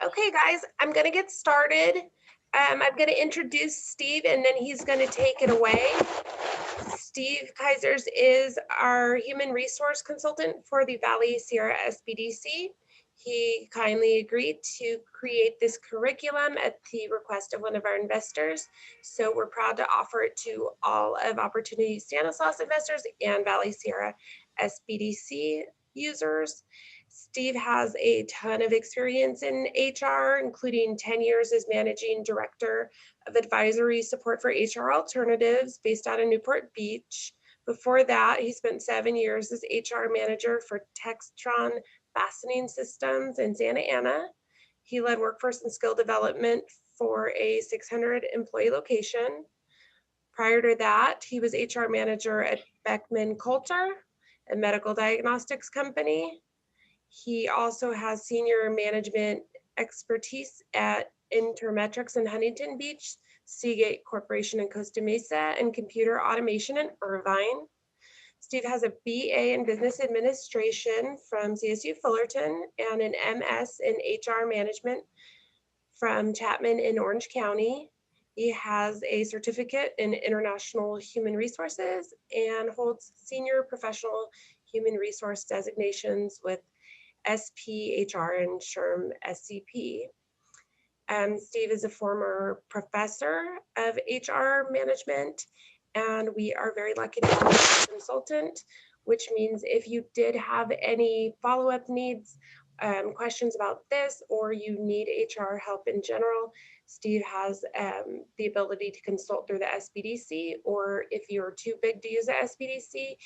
Okay, guys, I'm going to get started. I'm going to introduce Steve, and then he's going to take it away. Steve Keyzers is our human resource consultant for the Valley Sierra SBDC. He kindly agreed to create this curriculum at the request of one of our investors. So we're proud to offer it to all of Opportunity Stanislaus investors and Valley Sierra SBDC users. Steve has a ton of experience in HR, including 10 years as managing director of advisory support for HR alternatives based out of Newport Beach. Before that, he spent 7 years as HR manager for Textron Fastening Systems in Santa Ana. He led workforce and skill development for a 600 employee location. Prior to that, he was HR manager at Beckman Coulter, a medical diagnostics company. He also has senior management expertise at Intermetrics in Huntington Beach, Seagate Corporation in Costa Mesa, and computer automation in Irvine. Steve has a BA in business administration from CSU Fullerton and an MS in HR management from Chapman in Orange County. He has a certificate in international human resources and holds senior professional human resource designations with SPHR and SHRM-SCP. Steve is a former professor of HR management, and we are very lucky to have him as a consultant, which means if you did have any follow-up needs, questions about this, or you need HR help in general, Steve has the ability to consult through the SBDC, or if you're too big to use the SBDC,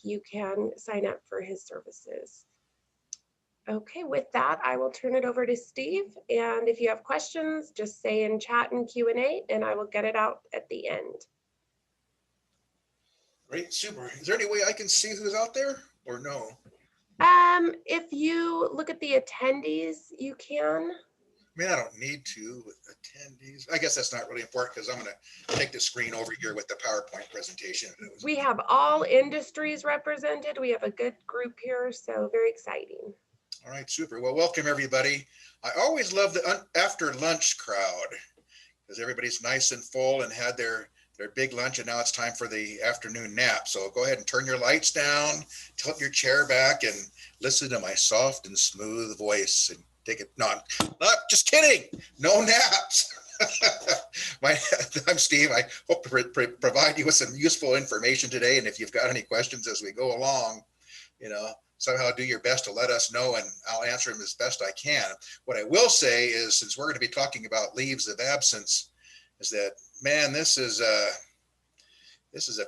you can sign up for his services. Okay, with that, I will turn it over to Steve. And if you have questions, just say in chat and Q&A, and I will get it out at the end. Great, super. Is there any way I can see who's out there or no? If you look at the attendees, you can. I mean, I don't need to with attendees. I guess that's not really important because I'm going to take the screen over here with the PowerPoint presentation. We have all industries represented. We have a good group here, so very exciting. All right, super. Well, welcome everybody. I always love the after lunch crowd because everybody's nice and full and had their big lunch, and now it's time for the afternoon nap. So go ahead and turn your lights down, tilt your chair back, and listen to my soft and smooth voice and take it. No, I'm not just kidding. No naps. I'm Steve. I hope to provide you with some useful information today. And if you've got any questions as we go along, somehow do your best to let us know, and I'll answer them as best I can. What I will say is, since we're going to be talking about leaves of absence, is that, man, this is a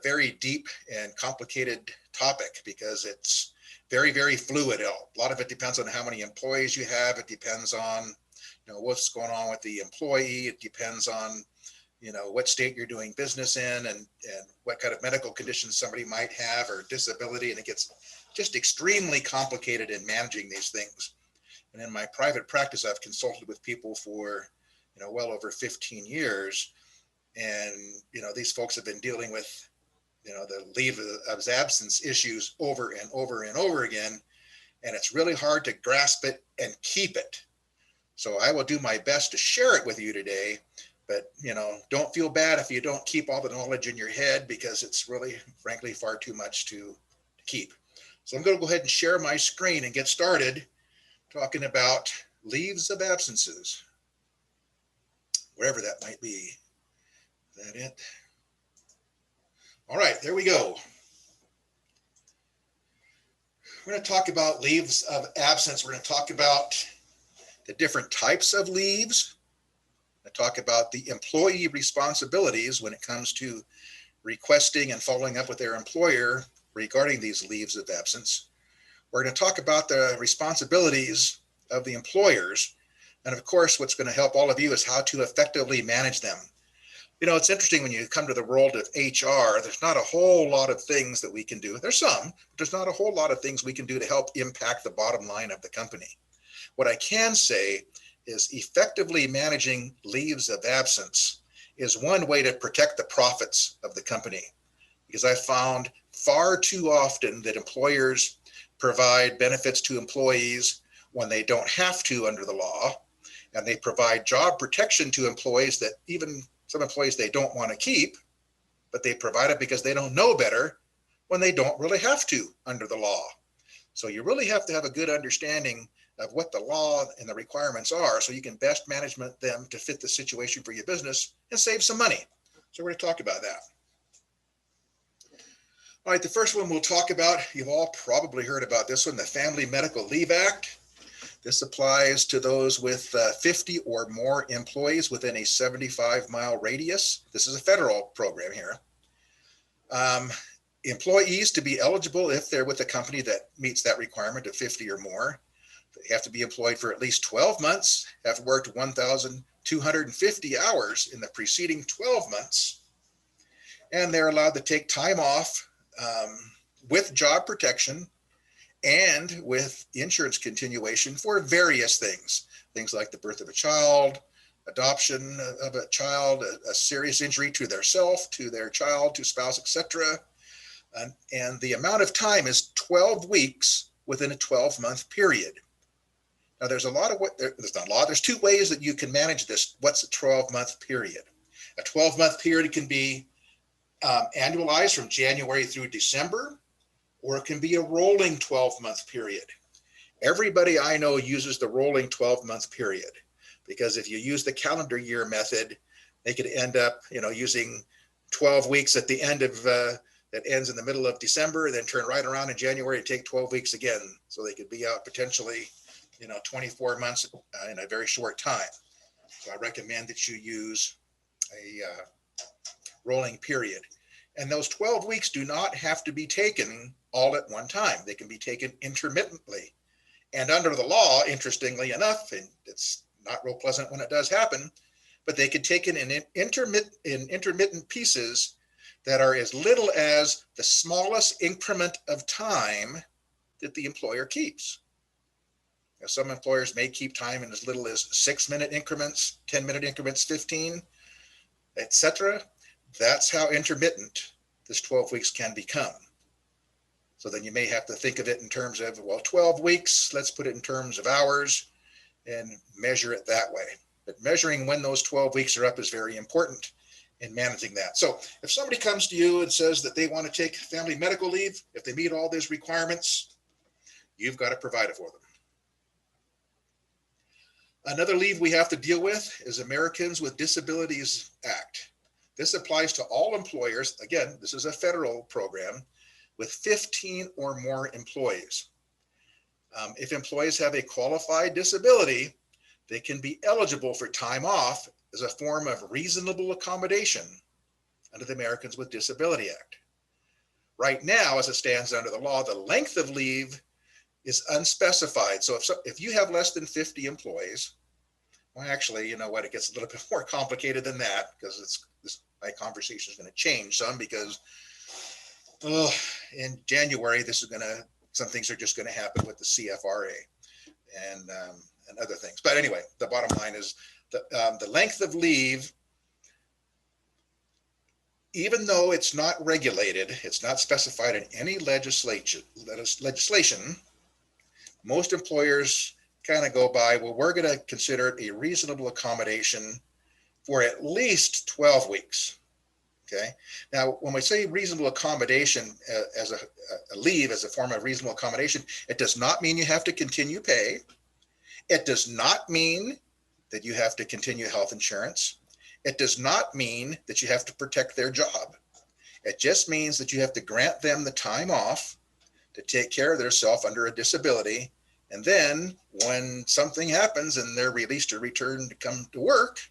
very deep and complicated topic because it's very, very fluid. A lot of it depends on how many employees you have. It depends on, what's going on with the employee. It depends on, what state you're doing business in and what kind of medical conditions somebody might have or disability. And it gets just extremely complicated in managing these things. And in my private practice, I've consulted with people for, well over 15 years. And, these folks have been dealing with, the leave of absence issues over and over and over again. And it's really hard to grasp it and keep it. So I will do my best to share it with you today, but, don't feel bad if you don't keep all the knowledge in your head because it's really, frankly, far too much to keep. So I'm going to go ahead and share my screen and get started talking about leaves of absences, wherever that might be. Is that it? All right, there we go. We're going to talk about leaves of absence. We're going to talk about the different types of leaves. I talk about the employee responsibilities when it comes to requesting and following up with their employer regarding these leaves of absence. We're going to talk about the responsibilities of the employers. And of course, what's going to help all of you is how to effectively manage them. It's interesting when you come to the world of HR, there's not a whole lot of things that we can do. There's some, but there's not a whole lot of things we can do to help impact the bottom line of the company. What I can say is effectively managing leaves of absence is one way to protect the profits of the company. Because I found far too often that employers provide benefits to employees when they don't have to under the law. And they provide job protection to employees that even some employees they don't want to keep, but they provide it because they don't know better when they don't really have to under the law. So you really have to have a good understanding of what the law and the requirements are so you can best management them to fit the situation for your business and save some money. So we're going to talk about that. All right, the first one we'll talk about, you've all probably heard about this one, the Family Medical Leave Act. This applies to those with 50 or more employees within a 75-mile radius. This is a federal program here. Employees to be eligible if they're with a company that meets that requirement of 50 or more. They have to be employed for at least 12 months, have worked 1,250 hours in the preceding 12 months, and they're allowed to take time off with job protection and with insurance continuation for various things. Things like the birth of a child, adoption of a child, a serious injury to their self, to their child, to spouse, etc. And the amount of time is 12 weeks within a 12-month period. Now there's there's two ways that you can manage this. What's a 12-month period? A 12-month period can be annualized from January through December, or it can be a rolling 12-month period. Everybody I know uses the rolling 12-month period, because if you use the calendar year method, they could end up, using 12 weeks at the end of, that ends in the middle of December, and then turn right around in January and take 12 weeks again. So they could be out potentially, 24 months in a very short time. So I recommend that you use a rolling period. And those 12 weeks do not have to be taken all at one time. They can be taken intermittently. And under the law, interestingly enough, and it's not real pleasant when it does happen, but they can take it in intermittent pieces that are as little as the smallest increment of time that the employer keeps. Now, some employers may keep time in as little as 6-minute increments, 10-minute increments, 15, etc. That's how intermittent this 12 weeks can become. So then you may have to think of it in terms of, 12 weeks, let's put it in terms of hours and measure it that way. But measuring when those 12 weeks are up is very important in managing that. So if somebody comes to you and says that they want to take family medical leave, if they meet all these requirements, you've got to provide it for them. Another leave we have to deal with is Americans with Disabilities Act. This applies to all employers. Again, this is a federal program with 15 or more employees. If employees have a qualified disability, they can be eligible for time off as a form of reasonable accommodation under the Americans with Disability Act. Right now, as it stands under the law, the length of leave is unspecified. So if you have less than 50 employees, well, actually, you know what, it gets a little bit more complicated than that, because my conversation is going to change some, because in January, some things are just going to happen with the CFRA and other things. But anyway, the bottom line is the length of leave, even though it's not regulated, it's not specified in any legislation, most employers kind of go by, well, we're going to consider it a reasonable accommodation for at least 12 weeks. Okay. Now, when we say reasonable accommodation as a leave as a form of reasonable accommodation, it does not mean you have to continue pay. It does not mean that you have to continue health insurance. It does not mean that you have to protect their job. It just means that you have to grant them the time off to take care of themselves under a disability. And then when something happens and they're released or returned to come to work,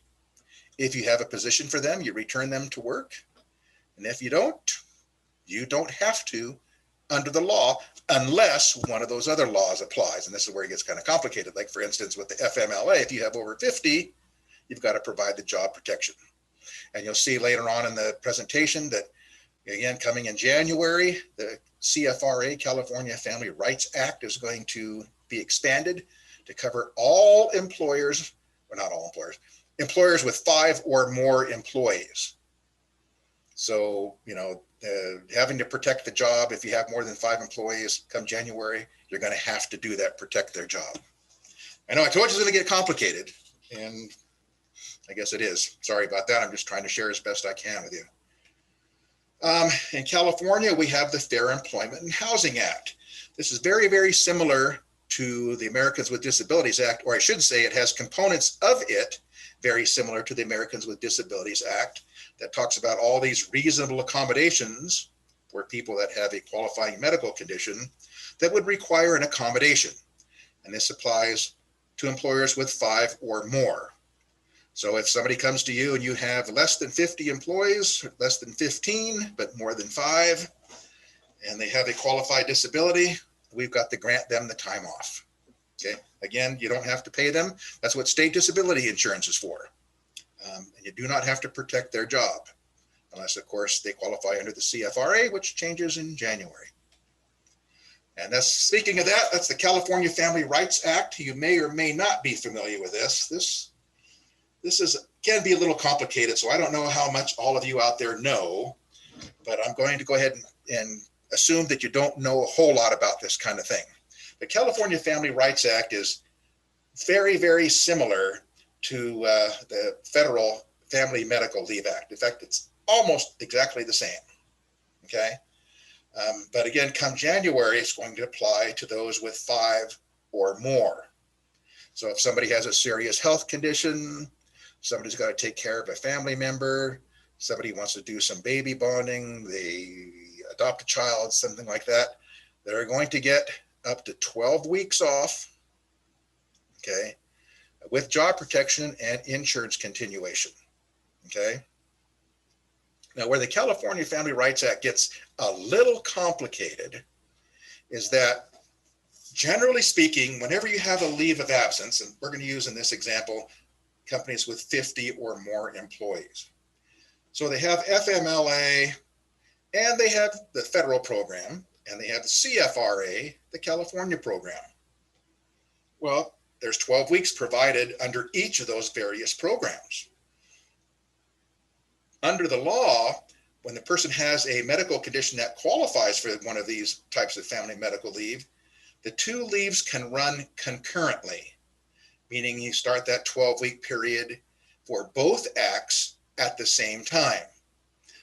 if you have a position for them, you return them to work. And if you don't have to under the law, unless one of those other laws applies. And this is where it gets kind of complicated. Like, for instance, with the FMLA, if you have over 50, you've got to provide the job protection. And you'll see later on in the presentation that, again, coming in January, the CFRA, California Family Rights Act, is going to be expanded to cover all employers, or not all employers, employers with 5 or more employees. So, having to protect the job, if you have more than 5 employees come January, you're going to have to do that, protect their job. I know I told you it's going to get complicated, And I guess it is. Sorry about that. I'm just trying to share as best I can with you. In California, we have the Fair Employment and Housing Act. This is very, very similar to the Americans with Disabilities Act, or I should say it has components of it very similar to the Americans with Disabilities Act that talks about all these reasonable accommodations for people that have a qualifying medical condition that would require an accommodation. And this applies to employers with 5 or more. So if somebody comes to you and you have less than 50 employees, less than 15, but more than 5, and they have a qualified disability, we've got to grant them the time off. Okay. Again, you don't have to pay them. That's what state disability insurance is for. And you do not have to protect their job, unless, of course, they qualify under the CFRA, which changes in January. And that's, speaking of that, that's the California Family Rights Act. You may or may not be familiar with this. This can be a little complicated, so I don't know how much all of you out there know, but I'm going to go ahead and assume that you don't know a whole lot about this kind of thing. The California Family Rights Act is very, very similar to the Federal Family Medical Leave Act. In fact, it's almost exactly the same. Okay. But again, come January, it's going to apply to those with 5 or more. So if somebody has a serious health condition, somebody's got to take care of a family member, somebody wants to do some baby bonding, they adopt a child, something like that, they're going to get up to 12 weeks off, okay, with job protection and insurance continuation, okay? Now, where the California Family Rights Act gets a little complicated is that, generally speaking, whenever you have a leave of absence, and we're going to use in this example, companies with 50 or more employees. So they have FMLA, and they have the federal program, and they have the CFRA, the California program. Well, there's 12 weeks provided under each of those various programs. Under the law, when the person has a medical condition that qualifies for one of these types of family medical leave, the 2 leaves can run concurrently, meaning you start that 12-week period for both acts at the same time,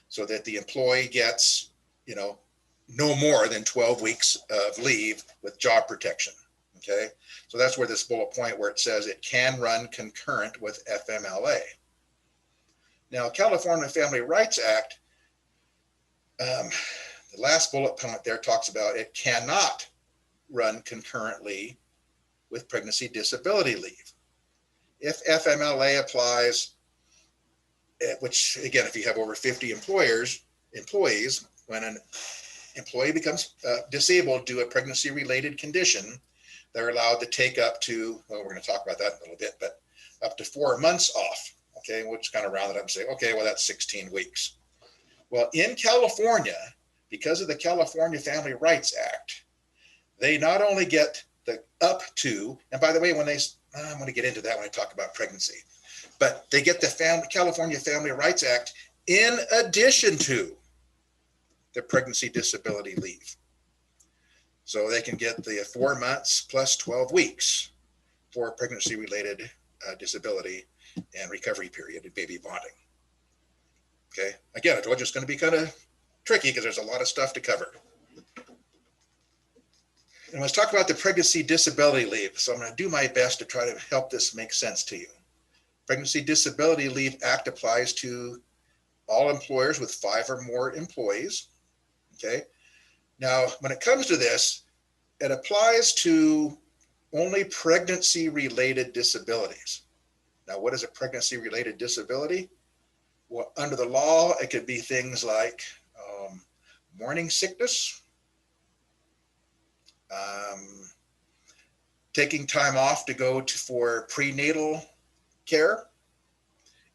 so that the employee gets, no more than 12 weeks of leave with job protection. Okay, so that's where this bullet point where it says it can run concurrent with FMLA. Now, California Family Rights Act, the last bullet point there talks about it cannot run concurrently with pregnancy disability leave. If FMLA applies, which again, if you have over 50 employees, when an employee becomes disabled due to a pregnancy-related condition, they're allowed to take up to, well, we're going to talk about that in a little bit, but up to 4 months off. Okay, we'll just kind of round it up and say, okay, well, that's 16 weeks. Well, in California, because of the California Family Rights Act, they not only get the up to, and by the way, when I'm going to get into that when I talk about pregnancy, but they get the California Family Rights Act in addition to the pregnancy disability leave. So they can get the 4 months plus 12 weeks for pregnancy-related disability and recovery period and baby bonding. Okay, again, I told you it's going to be kind of tricky because there's a lot of stuff to cover. And let's talk about the pregnancy disability leave. So I'm going to do my best to try to help this make sense to you. Pregnancy Disability Leave Act applies to all employers with 5 or more employees. Okay. Now, when it comes to this, it applies to only pregnancy-related disabilities. Now, what is a pregnancy-related disability? Well, under the law, it could be things like morning sickness, taking time off to go for prenatal care,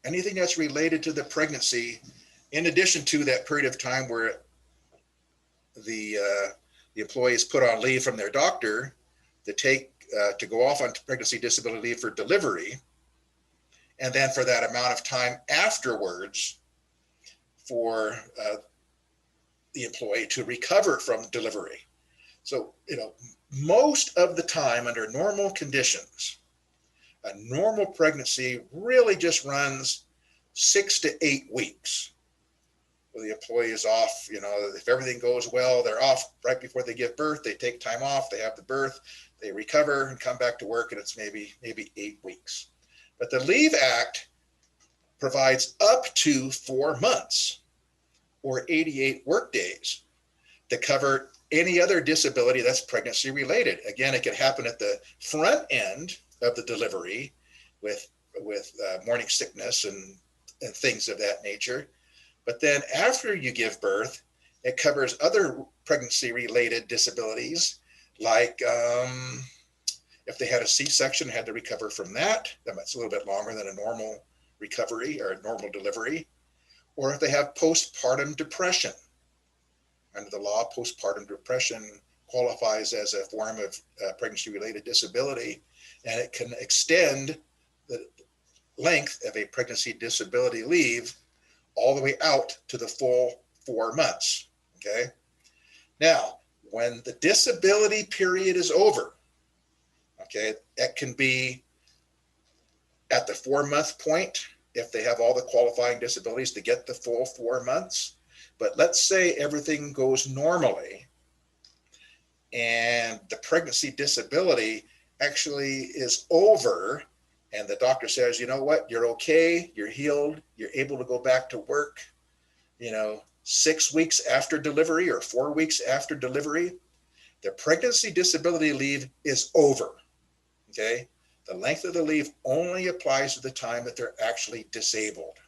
anything that's related to the pregnancy, in addition to that period of time where the employee is put on leave from their doctor to go off on pregnancy disability leave for delivery, and then for that amount of time afterwards for the employee to recover from delivery. So, most of the time under normal conditions, A normal pregnancy really just runs 6 to 8 weeks. Well, the employee is off, if everything goes well, they're off right before they give birth, they take time off, they have the birth, they recover and come back to work, and it's maybe 8 weeks. But the Leave Act provides up to 4 months or 88 work days to cover any other disability that's pregnancy related. Again, it can happen at the front end of the delivery with morning sickness and things of that nature. But then after you give birth, it covers other pregnancy related disabilities, like if they had a C-section, had to recover from that. That's a little bit longer than a normal recovery or a normal delivery. Or if they have postpartum depression. Under the law, postpartum depression qualifies as a form of pregnancy-related disability, and it can extend the length of a pregnancy disability leave all the way out to the full 4 months, okay? Now, when the disability period is over, okay, that can be at the 4-month point if they have all the qualifying disabilities to get the full 4 months. But let's say everything goes normally and the pregnancy disability actually is over, and the doctor says, you know what, you're okay, you're healed, you're able to go back to work, 6 weeks after delivery or 4 weeks after delivery, the pregnancy disability leave is over, okay? The length of the leave only applies to the time that they're actually disabled.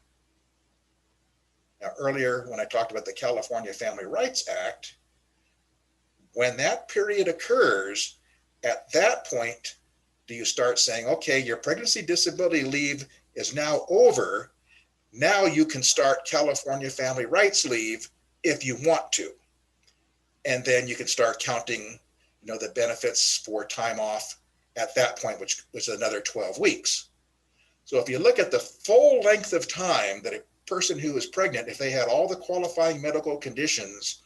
Now, earlier when I talked about the California Family Rights Act, when that period occurs, at that point, do you start saying, okay, your pregnancy disability leave is now over. Now you can start California Family Rights Leave if you want to. And then you can start counting, the benefits for time off at that point, which was another 12 weeks. So if you look at the full length of time that a person who is pregnant, if they had all the qualifying medical conditions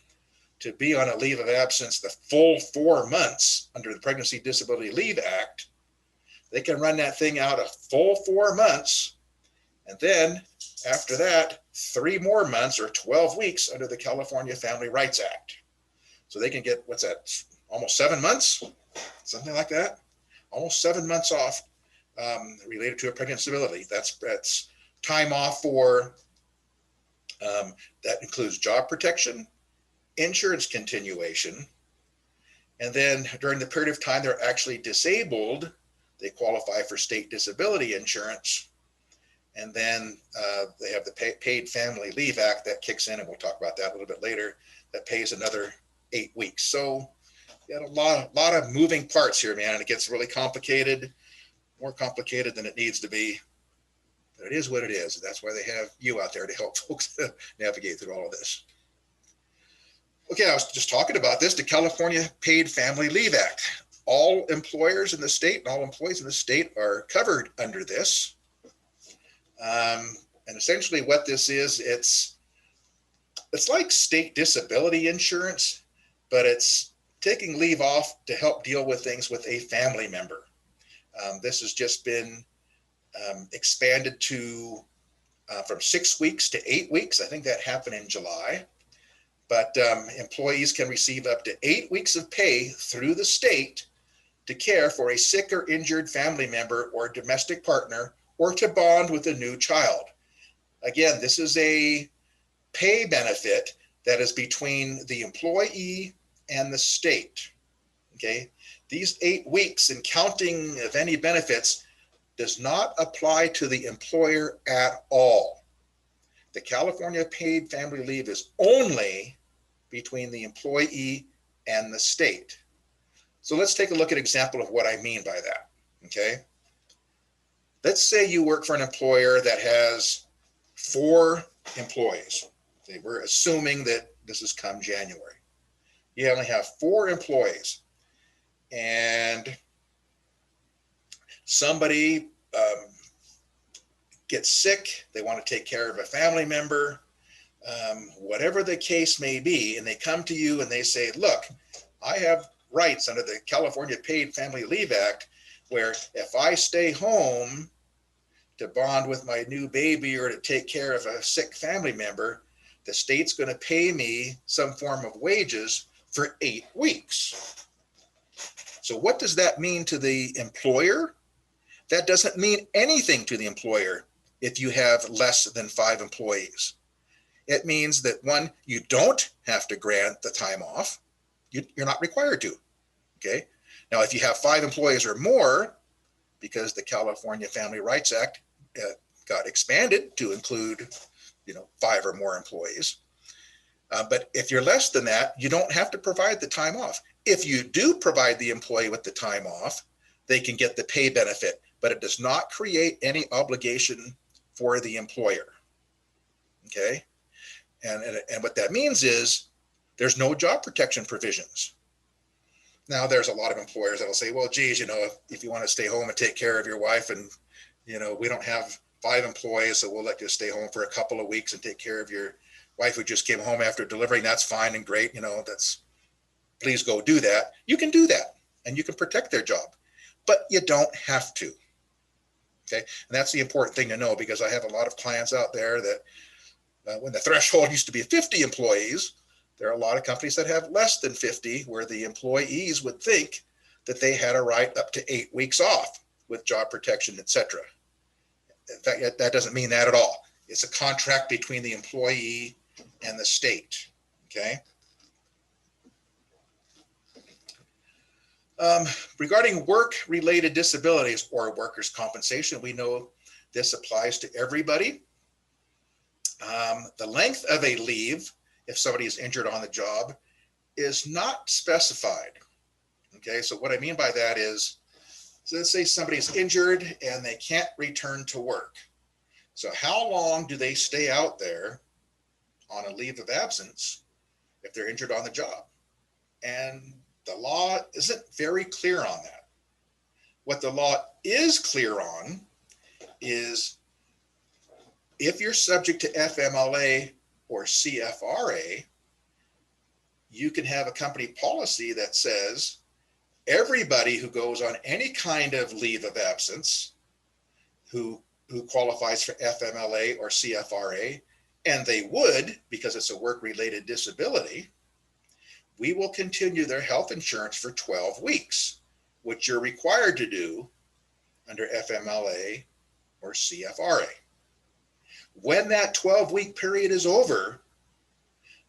to be on a leave of absence the full 4 months under the Pregnancy Disability Leave Act, they can run that thing out a full 4 months. And then after that, 3 more months or 12 weeks under the California Family Rights Act. So they can get, what's that, almost 7 months, something like that, almost 7 months off related to a pregnancy disability. That's time off for, that includes job protection, insurance continuation, and then during the period of time they're actually disabled, they qualify for state disability insurance. And then they have the Paid Family Leave Act that kicks in, and we'll talk about that a little bit later, that pays another 8 weeks. So you got a lot of moving parts here, man, and it gets really complicated, more complicated than it needs to be. But it is what it is. That's why they have you out there to help folks navigate through all of this. Okay, I was just talking about this, the California Paid Family Leave Act. All employers in the state and all employees in the state are covered under this. And essentially what this is, it's like state disability insurance, but it's taking leave off to help deal with things with a family member. This has just been expanded to from 6 weeks to 8 weeks. I think that happened in July. But employees can receive up to 8 weeks of pay through the state to care for a sick or injured family member or domestic partner, or to bond with a new child. Again, this is a pay benefit that is between the employee and the state, okay? These 8 weeks in counting of any benefits does not apply to the employer at all. The California Paid Family Leave is only between the employee and the state. So let's take a look at an example of what I mean by that, okay? Let's say you work for an employer that has 4 employees. Okay, we're assuming that this is come January. You only have 4 employees, and somebody gets sick, they want to take care of a family member, whatever the case may be, and they come to you and they say, look, I have rights under the California Paid Family Leave Act where if I stay home to bond with my new baby or to take care of a sick family member, the state's going to pay me some form of wages for 8 weeks. So what does that mean to the employer? That doesn't mean anything to the employer if you have less than 5 employees. It means that, one, you don't have to grant the time off. You're not required to. Okay. Now, if you have 5 employees or more, because the California Family Rights Act got expanded to include, 5 or more employees. But if you're less than that, you don't have to provide the time off. If you do provide the employee with the time off, they can get the pay benefit, but it does not create any obligation for the employer. Okay. And what that means is there's no job protection provisions. Now, there's a lot of employers that'll say, well, geez, if you want to stay home and take care of your wife and, we don't have 5 employees, so we'll let you stay home for a couple of weeks and take care of your wife who just came home after delivering. That's fine and great. Please go do that. You can do that and you can protect their job, but you don't have to. Okay. And that's the important thing to know, because I have a lot of clients out there that when the threshold used to be 50 employees, there are a lot of companies that have less than 50 where the employees would think that they had a right up to 8 weeks off with job protection, et cetera. In fact, that doesn't mean that at all. It's a contract between the employee and the state. Okay. Regarding work-related disabilities or workers' compensation, we know this applies to everybody. The length of a leave, if somebody is injured on the job, is not specified. Okay, so what I mean by that is, so let's say somebody's injured and they can't return to work. So how long do they stay out there on a leave of absence if they're injured on the job? And the law isn't very clear on that. What the law is clear on is if you're subject to FMLA or CFRA, you can have a company policy that says everybody who goes on any kind of leave of absence who qualifies for FMLA or CFRA, and they would because it's a work-related disability, we will continue their health insurance for 12 weeks, which you're required to do under FMLA or CFRA. When that 12-week period is over,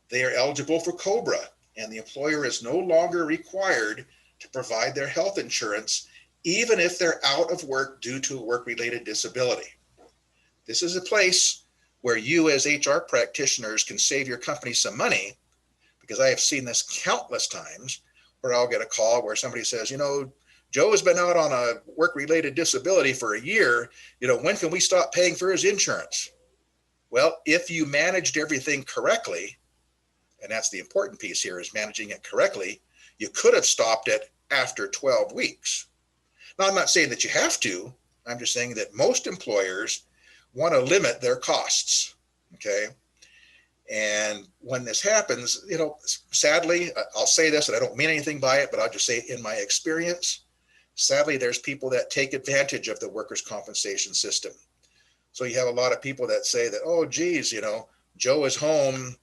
they are eligible for COBRA, and the employer is no longer required to provide their health insurance, even if they're out of work due to a work-related disability. This is a place where you as HR practitioners can save your company some money, because I have seen this countless times where I'll get a call where somebody says, Joe has been out on a work-related disability for a year. When can we stop paying for his insurance? Well, if you managed everything correctly, and that's the important piece here, is managing it correctly, you could have stopped it after 12 weeks. Now, I'm not saying that you have to. I'm just saying that most employers want to limit their costs. Okay. And when this happens, sadly, I'll say this, and I don't mean anything by it, but I'll just say in my experience, sadly, there's people that take advantage of the workers' compensation system. So you have a lot of people that say that, oh, geez, Joe is home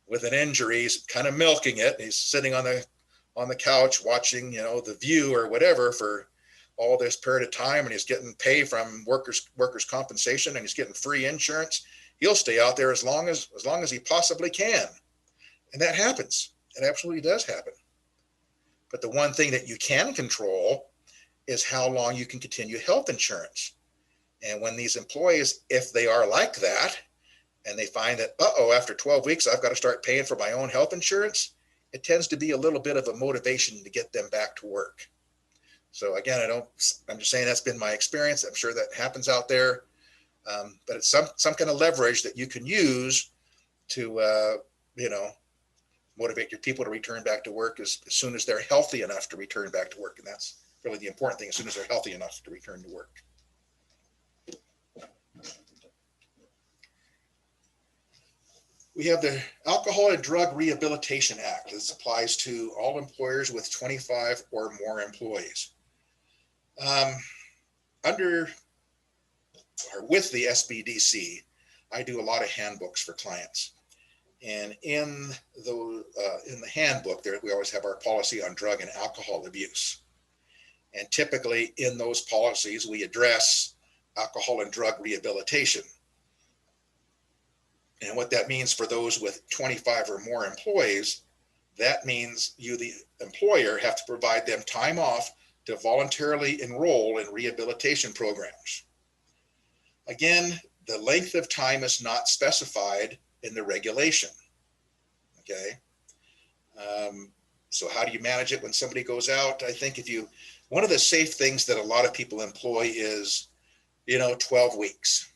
with an injury, he's kind of milking it. He's sitting on the couch watching, The View or whatever for all this period of time, and he's getting pay from workers' compensation, and he's getting free insurance. He'll stay out there as long as he possibly can. And that happens. It absolutely does happen. But the one thing that you can control is how long you can continue health insurance. And when these employees, if they are like that, and they find that, after 12 weeks, I've got to start paying for my own health insurance, it tends to be a little bit of a motivation to get them back to work. So again, I'm just saying that's been my experience. I'm sure that happens out there. But it's some kind of leverage that you can use to, motivate your people to return back to work as soon as they're healthy enough to return back to work. And that's really the important thing, as soon as they're healthy enough to return to work. We have the Alcohol and Drug Rehabilitation Act. This applies to all employers with 25 or more employees. Under or with the SBDC, I do a lot of handbooks for clients. And in the handbook, there we always have our policy on drug and alcohol abuse. And typically in those policies, we address alcohol and drug rehabilitation. And what that means for those with 25 or more employees, that means you, the employer, have to provide them time off to voluntarily enroll in rehabilitation programs. Again, the length of time is not specified in the regulation. Okay. So how do you manage it when somebody goes out? I think one of the safe things that a lot of people employ is, 12 weeks.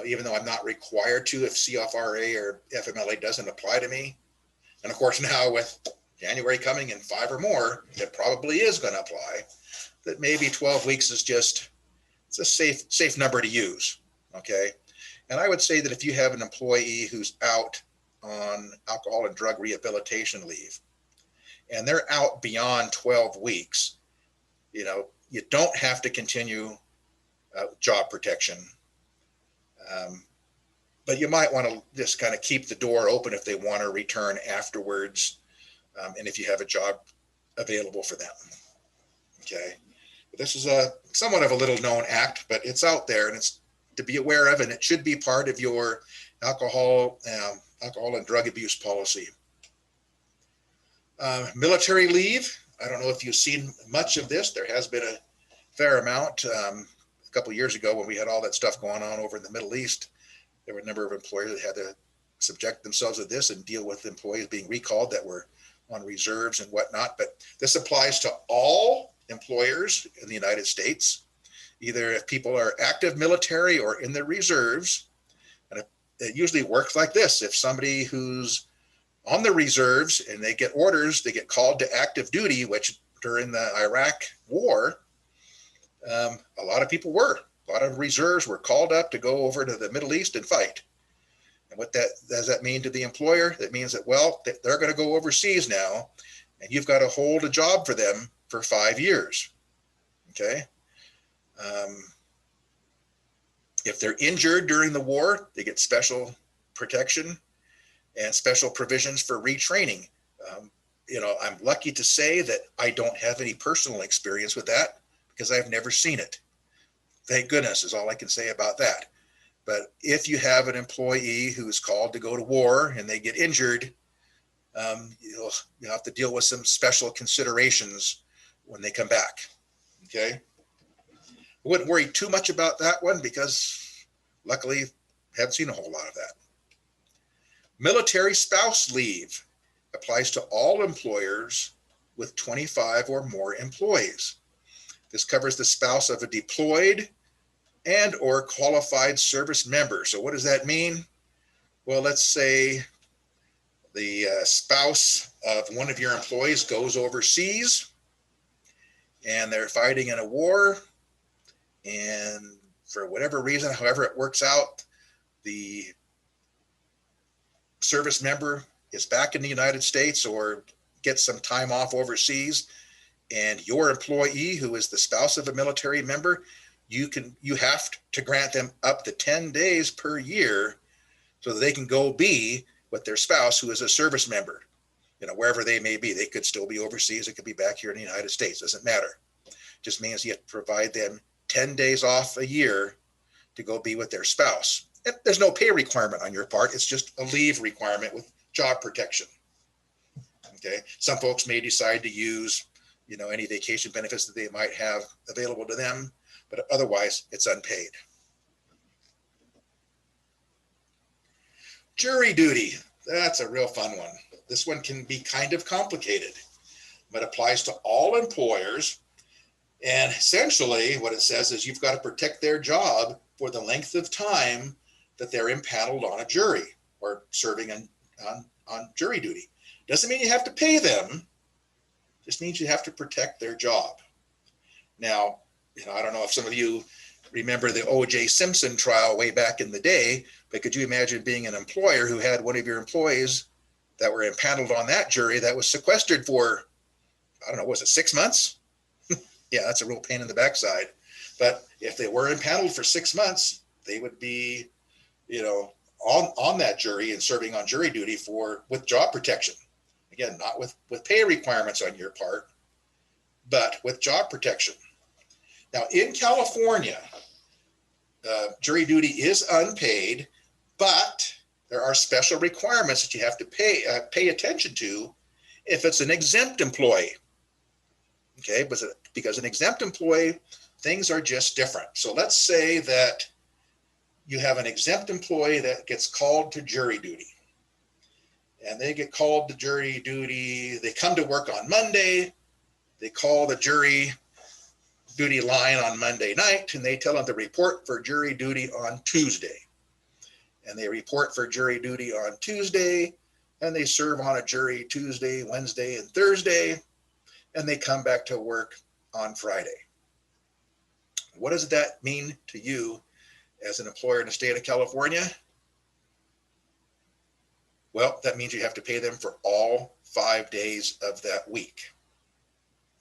Even though I'm not required to, if CFRA or FMLA doesn't apply to me. And of course, now with January coming and 5 or more, it probably is going to apply. That maybe 12 weeks is it's a safe number to use. Okay. And I would say that if you have an employee who's out on alcohol and drug rehabilitation leave, and they're out beyond 12 weeks, you don't have to continue job protection. But you might want to just kind of keep the door open if they want to return afterwards, and if you have a job available for them. Okay. But this is somewhat of a little known act, but it's out there and it's to be aware of, and it should be part of your alcohol and drug abuse policy. Military leave. I don't know if you've seen much of this. There has been a fair amount. A couple of years ago when we had all that stuff going on over in the Middle East, there were a number of employers that had to subject themselves to this and deal with employees being recalled that were on reserves and whatnot. But this applies to all employers in the United States, either if people are active military or in the reserves. And it usually works like this. If somebody who's on the reserves and they get orders, they get called to active duty, which during the Iraq war, a lot of people were. A lot of reserves were called up to go over to the Middle East and fight. And what does that mean to the employer? That means that, well, they're going to go overseas now, and you've got to hold a job for them for 5 years. Okay. If they're injured during the war, they get special protection and special provisions for retraining. I'm lucky to say that I don't have any personal experience with that because I've never seen it. Thank goodness is all I can say about that. But if you have an employee who is called to go to war and they get injured, you'll have to deal with some special considerations when they come back. Okay. I wouldn't worry too much about that one because luckily I haven't seen a whole lot of that. Military spouse leave applies to all employers with 25 or more employees. This covers the spouse of a deployed and or qualified service member. So what does that mean? Well, let's say the spouse of one of your employees goes overseas and they're fighting in a war, and for whatever reason, however it works out, the service member is back in the United States or gets some time off overseas, and your employee, who is the spouse of a military member, you have to grant them up to 10 days per year so that they can go be with their spouse who is a service member, wherever they may be. They could still be overseas. It could be back here in the United States. Doesn't matter. Just means you have to provide them 10 days off a year to go be with their spouse. And there's no pay requirement on your part. It's just a leave requirement with job protection. Okay. Some folks may decide to use, any vacation benefits that they might have available to them, but otherwise it's unpaid. Jury duty. That's a real fun one. This one can be kind of complicated, but applies to all employers. And essentially what it says is you've got to protect their job for the length of time that they're impaneled on a jury or serving on jury duty. Doesn't mean you have to pay them. Just means you have to protect their job. Now, I don't know if some of you remember the O.J. Simpson trial way back in the day, but could you imagine being an employer who had one of your employees that were impaneled on that jury that was sequestered for, I don't know, was it 6 months? Yeah, that's a real pain in the backside. But if they were impaneled for 6 months, they would be, you know, on that jury and serving on jury duty with job protection. Again, not with pay requirements on your part, but with job protection. Now, in California, jury duty is unpaid, but there are special requirements that you have to pay attention to if it's an exempt employee. Okay, because an exempt employee, things are just different. So let's say that you have an exempt employee that gets called to jury duty. And they get called to jury duty. They come to work on Monday. They call the jury duty line on Monday night, and they tell them to report for jury duty on Tuesday. And they report for jury duty on Tuesday, and they serve on a jury Tuesday, Wednesday, and Thursday, and they come back to work on Friday. What does that mean to you as an employer in the state of California? Well, that means you have to pay them for all 5 days of that week.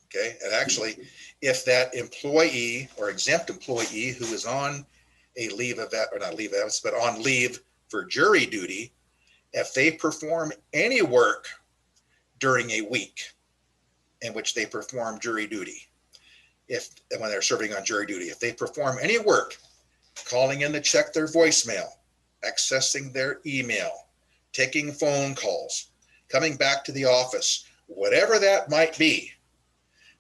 Okay, and actually, if that employee or exempt employee who is on a leave of that, or not leave of absence, but on leave for jury duty, if they perform any work during a week in which they perform jury duty, when they're serving on jury duty, if they perform any work, calling in to check their voicemail, accessing their email, taking phone calls, coming back to the office, whatever that might be,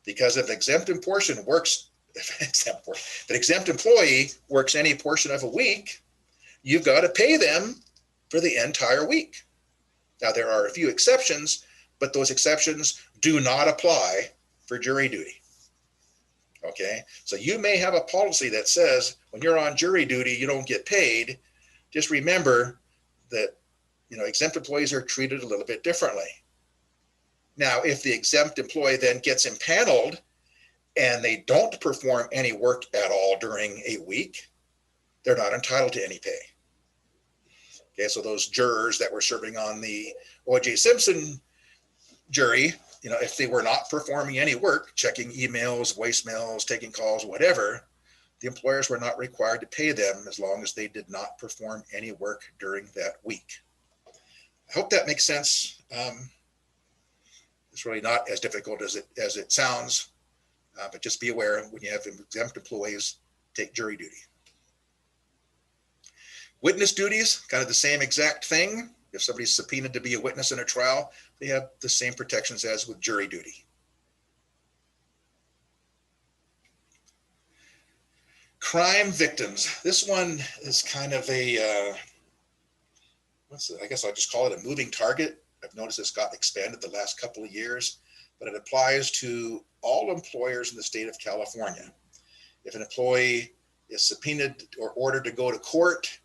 because if the exempt employee works any portion of a week, you've got to pay them for the entire week. Now, there are a few exceptions, but those exceptions do not apply for jury duty. Okay, so you may have a policy that says when you're on jury duty, you don't get paid. Just remember that, exempt employees are treated a little bit differently. Now, if the exempt employee then gets impaneled and they don't perform any work at all during a week, they're not entitled to any pay. Okay, so those jurors that were serving on the O.J. Simpson jury, if they were not performing any work, checking emails, voicemails, taking calls, whatever, the employers were not required to pay them as long as they did not perform any work during that week. I hope that makes sense. It's really not as difficult as it sounds, but just be aware when you have exempt employees take jury duty. Witness duties, kind of the same exact thing. If somebody's subpoenaed to be a witness in a trial, they have the same protections as with jury duty. Crime victims. This one is kind of a, I guess I'll just call it a moving target. I've noticed it's got expanded the last couple of years, but it applies to all employers in the state of California. If an employee is subpoenaed or ordered to go to court,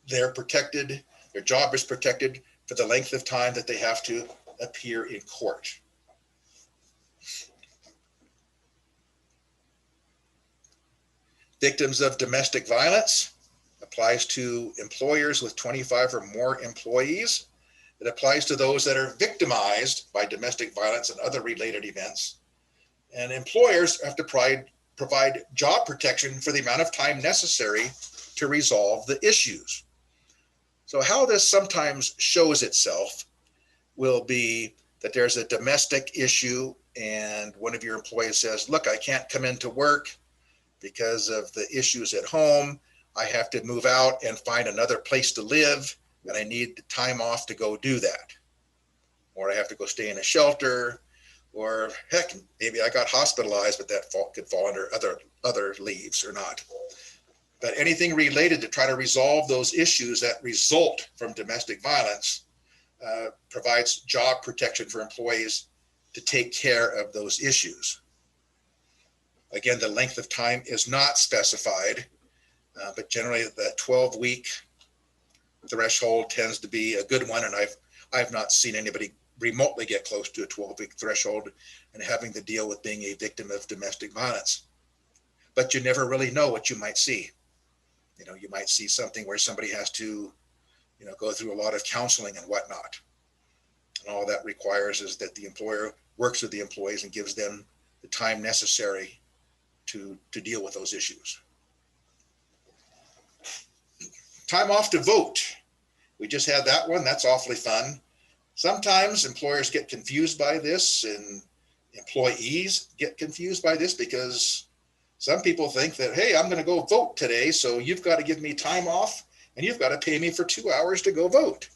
they're protected, their job is protected for the length of time that they have to appear in court. Victims of domestic violence applies to employers with 25 or more employees. It applies to those that are victimized by domestic violence and other related events. And employers have to provide job protection for the amount of time necessary to resolve the issues. So how this sometimes shows itself will be that there's a domestic issue and one of your employees says, look, I can't come into work because of the issues at home. I have to move out and find another place to live, and I need the time off to go do that. Or I have to go stay in a shelter, or heck, maybe I got hospitalized, but that could fall under other leaves or not. But anything related to try to resolve those issues that result from domestic violence provides job protection for employees to take care of those issues. Again, the length of time is not specified, but generally that 12-week threshold tends to be a good one, and I've not seen anybody remotely get close to a 12-week threshold and having to deal with being a victim of domestic violence. But you never really know what you might see. You might see something where somebody has to, go through a lot of counseling and whatnot. And all that requires is that the employer works with the employees and gives them the time necessary to deal with those issues. Time off to vote. We just had that one. That's awfully fun. Sometimes employers get confused by this and employees get confused by this because some people think that, hey, I'm going to go vote today, so you've got to give me time off and you've got to pay me for 2 hours to go vote.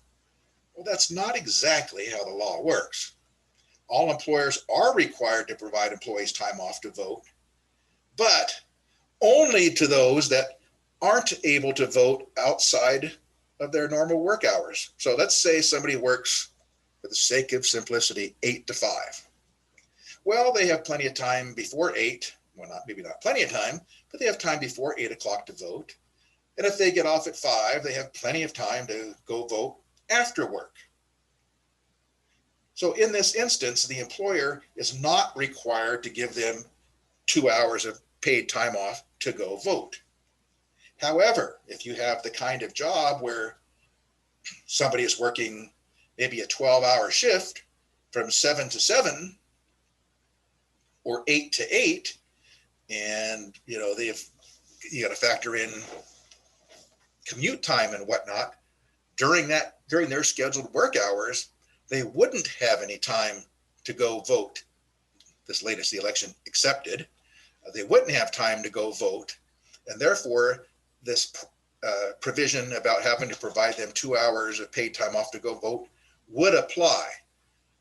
Well, that's not exactly how the law works. All employers are required to provide employees time off to vote, but only to those that aren't able to vote outside of their normal work hours. So let's say somebody works, for the sake of simplicity, 8 to 5. Well, they have plenty of time before 8. Well, maybe not plenty of time, but they have time before 8 o'clock to vote. And if they get off at 5, they have plenty of time to go vote after work. So in this instance, the employer is not required to give them 2 hours of paid time off to go vote. However, if you have the kind of job where somebody is working maybe a 12-hour shift from 7 to 7 or 8 to 8, and you got to factor in commute time and whatnot during their scheduled work hours, they wouldn't have any time to go vote. This latest election accepted. They wouldn't have time to go vote, and therefore this provision about having to provide them 2 hours of paid time off to go vote would apply.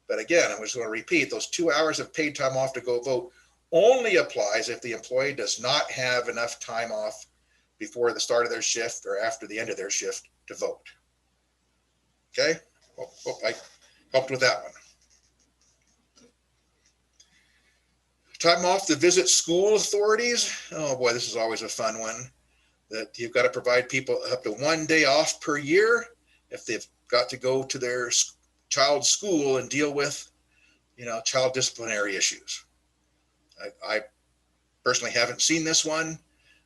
But again, I'm just going to repeat, those 2 hours of paid time off to go vote only applies if the employee does not have enough time off before the start of their shift or after the end of their shift to vote. Okay, hope I helped with that one. Time off to visit school authorities. Oh boy, this is always a fun one. That you've got to provide people up to 1 day off per year if they've got to go to their child's school and deal with, child disciplinary issues. I personally haven't seen this one,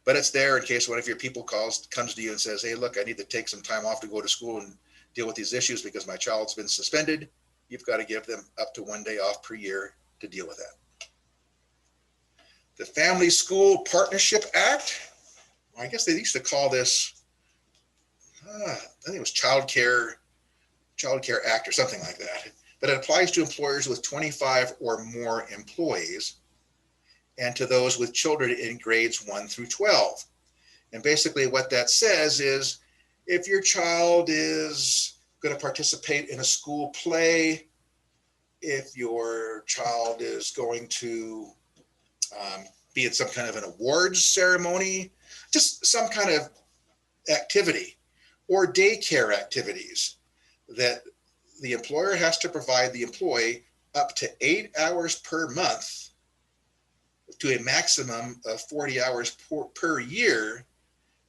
but it's there in case one of your people comes to you and says, hey, look, I need to take some time off to go to school and deal with these issues because my child's been suspended. You've got to give them up to 1 day off per year to deal with that. The Family School Partnership Act. I guess they used to call this, I think it was Child Care Act or something like that. But it applies to employers with 25 or more employees and to those with children in grades 1 through 12. And basically what that says is if your child is going to participate in a school play, if your child is going to be in some kind of an awards ceremony, just some kind of activity or daycare activities, that the employer has to provide the employee up to 8 hours per month to a maximum of 40 hours per year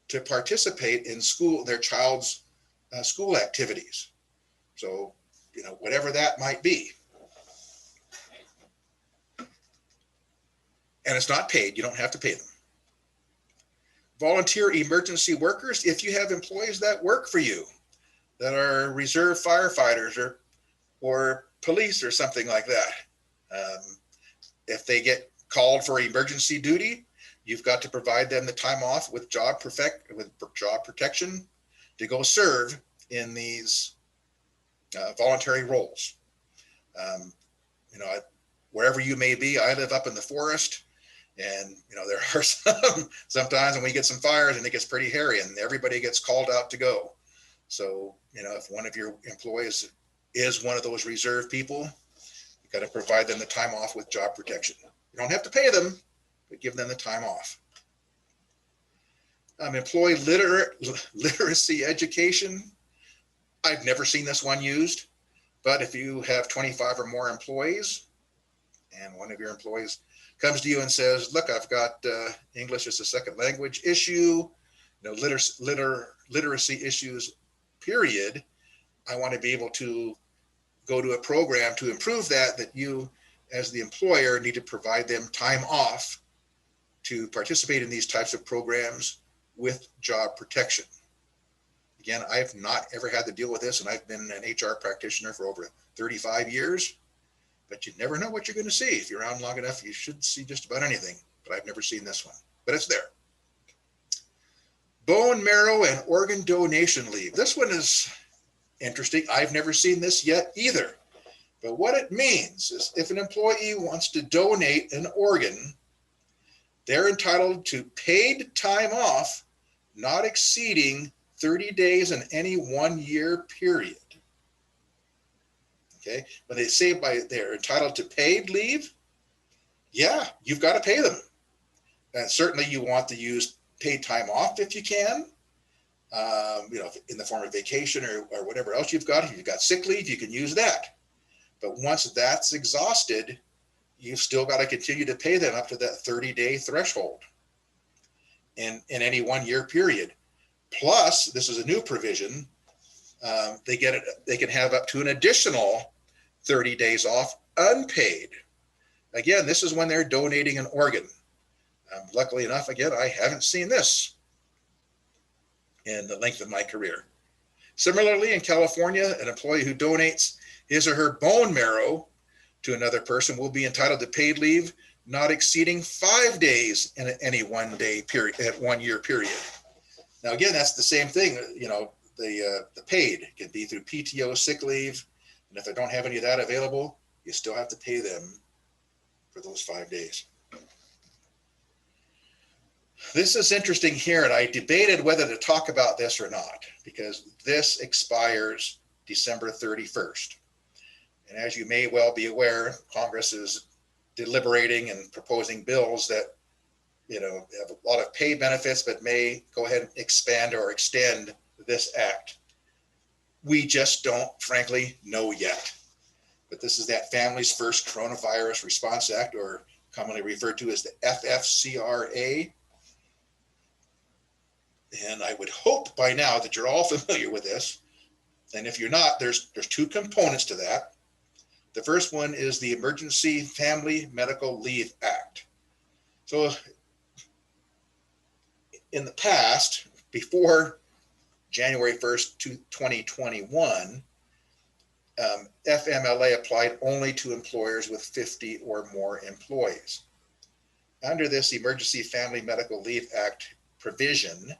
to participate in their child's school activities. So, whatever that might be. And it's not paid. You don't have to pay them. Volunteer emergency workers, if you have employees that work for you, that are reserve firefighters or police or something like that. If they get called for emergency duty, you've got to provide them the time off with job protection to go serve in these voluntary roles. Wherever you may be, I live up in the forest, and there are sometimes when we get some fires and it gets pretty hairy and everybody gets called out to go. So, if one of your employees is one of those reserve people, you got to provide them the time off with job protection. You don't have to pay them, but give them the time off. Employee literacy education. I've never seen this one used, but if you have 25 or more employees and one of your employees comes to you and says, look, I've got English as a second language issue, literacy issues, period. I want to be able to go to a program to improve that you as the employer need to provide them time off to participate in these types of programs with job protection. Again, I've not ever had to deal with this, and I've been an HR practitioner for over 35 years. but you never know what you're going to see. If you're around long enough, you should see just about anything, but I've never seen this one, but it's there. Bone marrow and organ donation leave. This one is interesting. I've never seen this yet either. But what it means is if an employee wants to donate an organ, they're entitled to paid time off, not exceeding 30 days in any 1 year period. Okay, when they say they're entitled to paid leave, yeah, you've got to pay them. And certainly you want to use paid time off if you can, in the form of vacation or whatever else you've got. If you've got sick leave, you can use that. But once that's exhausted, you've still got to continue to pay them up to that 30-day threshold in any 1 year period. Plus, this is a new provision. They can have up to an additional 30 days off unpaid. Again, this is when they're donating an organ. Luckily enough, again, I haven't seen this in the length of my career. Similarly, in California, an employee who donates his or her bone marrow to another person will be entitled to paid leave not exceeding 5 days in any 1 year period. Now, again, that's the same thing. The paid can be through PTO, sick leave, and if they don't have any of that available, you still have to pay them for those 5 days. This is interesting here, and I debated whether to talk about this or not, because this expires December 31st. And as you may well be aware, Congress is deliberating and proposing bills that, have a lot of pay benefits, but may go ahead and expand or extend this act. We just don't, frankly, know yet. But this is that Families First Coronavirus Response Act, or commonly referred to as the FFCRA. And I would hope by now that you're all familiar with this. And if you're not, there's two components to that. The first one is the Emergency Family Medical Leave Act. So in the past, before January 1st, 2021, FMLA applied only to employers with 50 or more employees. Under this Emergency Family Medical Leave Act provision,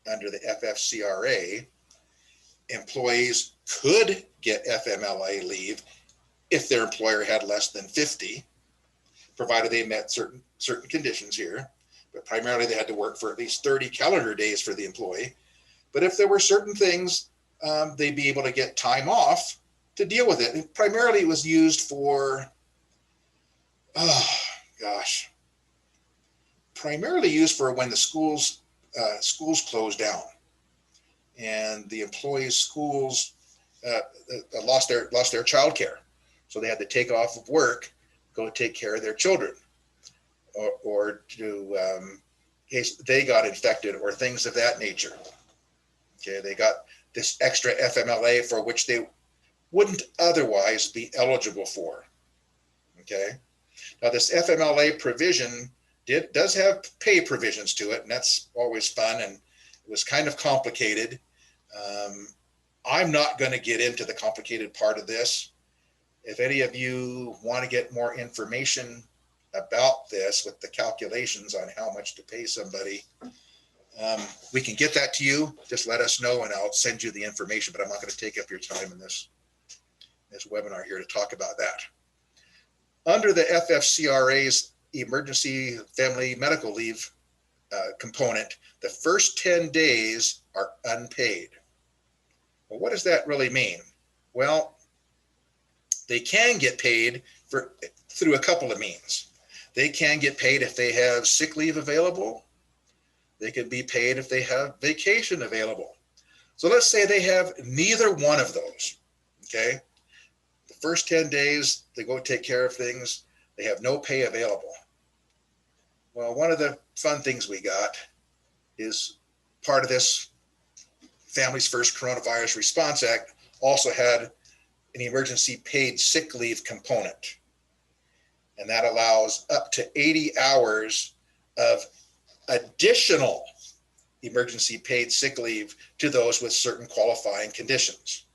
under the FFCRA, employees could get FMLA leave if their employer had less than 50, provided they met certain conditions here. But primarily they had to work for at least 30 calendar days for the employee. But if there were certain things, they'd be able to get time off to deal with it. And primarily it was used for, primarily used for when the schools closed down and the employees' schools lost their child care. So they had to take off of work, go take care of their children, or to in case they got infected or things of that nature. Okay, they got this extra FMLA for which they wouldn't otherwise be eligible for. Okay, now this FMLA provision does have pay provisions to it, and that's always fun, and it was kind of complicated. I'm not going to get into the complicated part of this. If any of you want to get more information about this with the calculations on how much to pay somebody, we can get that to you. Just let us know and I'll send you the information, but I'm not going to take up your time in this webinar here to talk about that. Under the FFCRA's Emergency Family Medical Leave component, the first 10 days are unpaid. Well, what does that really mean? Well, they can get paid through a couple of means. They can get paid if they have sick leave available. They can be paid if they have vacation available. So let's say they have neither one of those, okay? The first 10 days, they go take care of things. They have no pay available. Well, one of the fun things we got is part of this Families First Coronavirus Response Act also had an emergency paid sick leave component. And that allows up to 80 hours of additional emergency paid sick leave to those with certain qualifying conditions.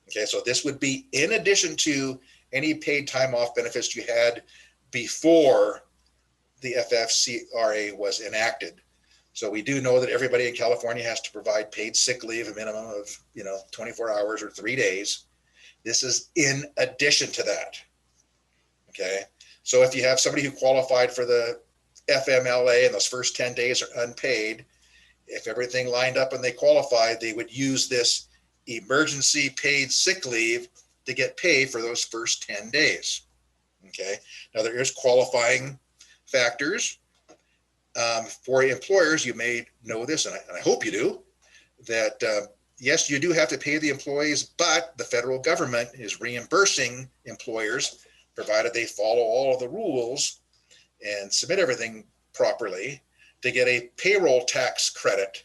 Okay, so this would be in addition to any paid time off benefits you had before the FFCRA was enacted. So we do know that everybody in California has to provide paid sick leave, a minimum of 24 hours or 3 days. This is in addition to that. Okay. So if you have somebody who qualified for the FMLA and those first 10 days are unpaid, if everything lined up and they qualified, they would use this emergency paid sick leave to get paid for those first 10 days. Okay. Now there is qualifying factors for employers. You may know this, and I hope you do, that yes, you do have to pay the employees, but the federal government is reimbursing employers provided they follow all of the rules and submit everything properly to get a payroll tax credit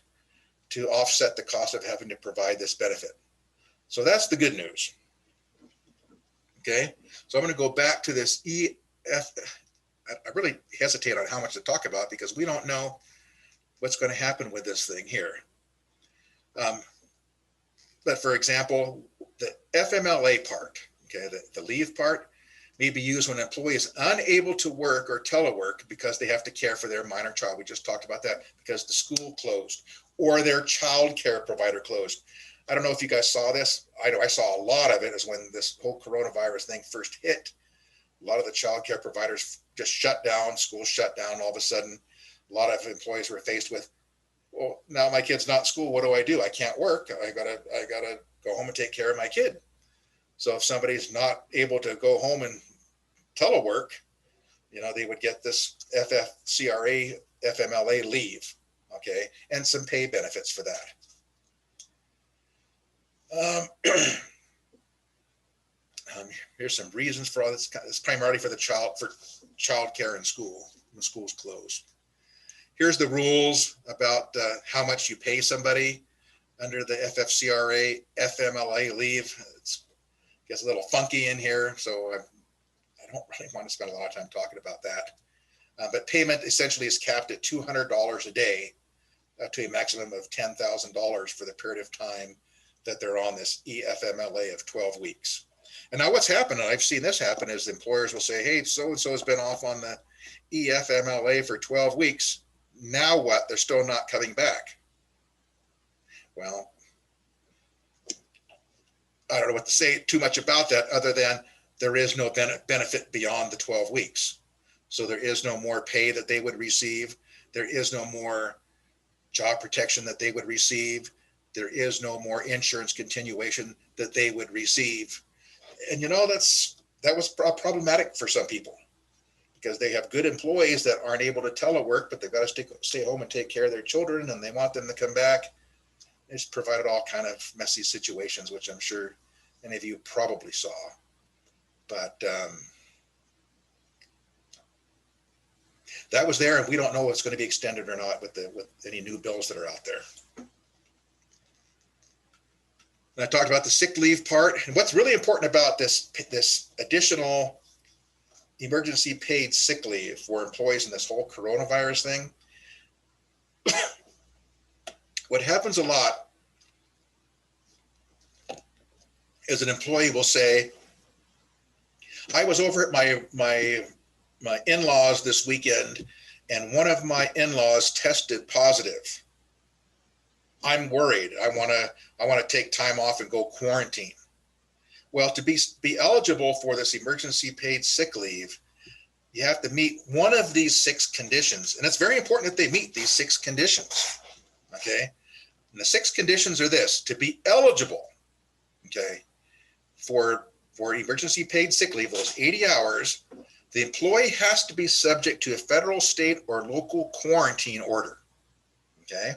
to offset the cost of having to provide this benefit. So that's the good news. Okay, so I'm going to go back to this I really hesitate on how much to talk about because we don't know what's going to happen with this thing here. But for example, the FMLA part, okay, the leave part may be used when an employee is unable to work or telework because they have to care for their minor child. We just talked about that, because the school closed or their child care provider closed. I don't know if you guys saw this. I know I saw a lot of it as when this whole coronavirus thing first hit. A lot of the child care providers just shut down, schools shut down all of a sudden. A lot of employees were faced with, well, now my kid's not in school. What do? I can't work. I gotta go home and take care of my kid. So if somebody's not able to go home and telework, they would get this FFCRA, FMLA leave, okay, and some pay benefits for that. Here's some reasons for all this. It's primarily for child care in school when school's closed. Here's the rules about how much you pay somebody under the FFCRA, FMLA leave. It gets a little funky in here, so I don't really want to spend a lot of time talking about that. But payment essentially is capped at $200 a day up to a maximum of $10,000 for the period of time that they're on this EFMLA of 12 weeks. And now what's happened, and I've seen this happen, is employers will say, hey, so-and-so has been off on the EFMLA for 12 weeks. Now what? They're still not coming back. Well, I don't know what to say too much about that other than there is no benefit beyond the 12 weeks. So there is no more pay that they would receive. There is no more job protection that they would receive. There is no more insurance continuation that they would receive. And that was problematic for some people because they have good employees that aren't able to telework, but they've got to stay home and take care of their children, and they want them to come back. It's provided all kind of messy situations, which I'm sure any of you probably saw. But that was there, and we don't know if it's going to be extended or not with any new bills that are out there. And I talked about the sick leave part. And what's really important about this additional emergency paid sick leave for employees in this whole coronavirus thing, what happens a lot is an employee will say, I was over at my in-laws this weekend, and one of my in-laws tested positive. I'm worried. I want to take time off and go quarantine. Well, to be eligible for this emergency paid sick leave, you have to meet one of these 6 conditions. And it's very important that they meet these 6 conditions. Okay. And the 6 conditions are this: to be eligible, okay, for emergency paid sick leave, those 80 hours, the employee has to be subject to a federal, state, or local quarantine order. Okay.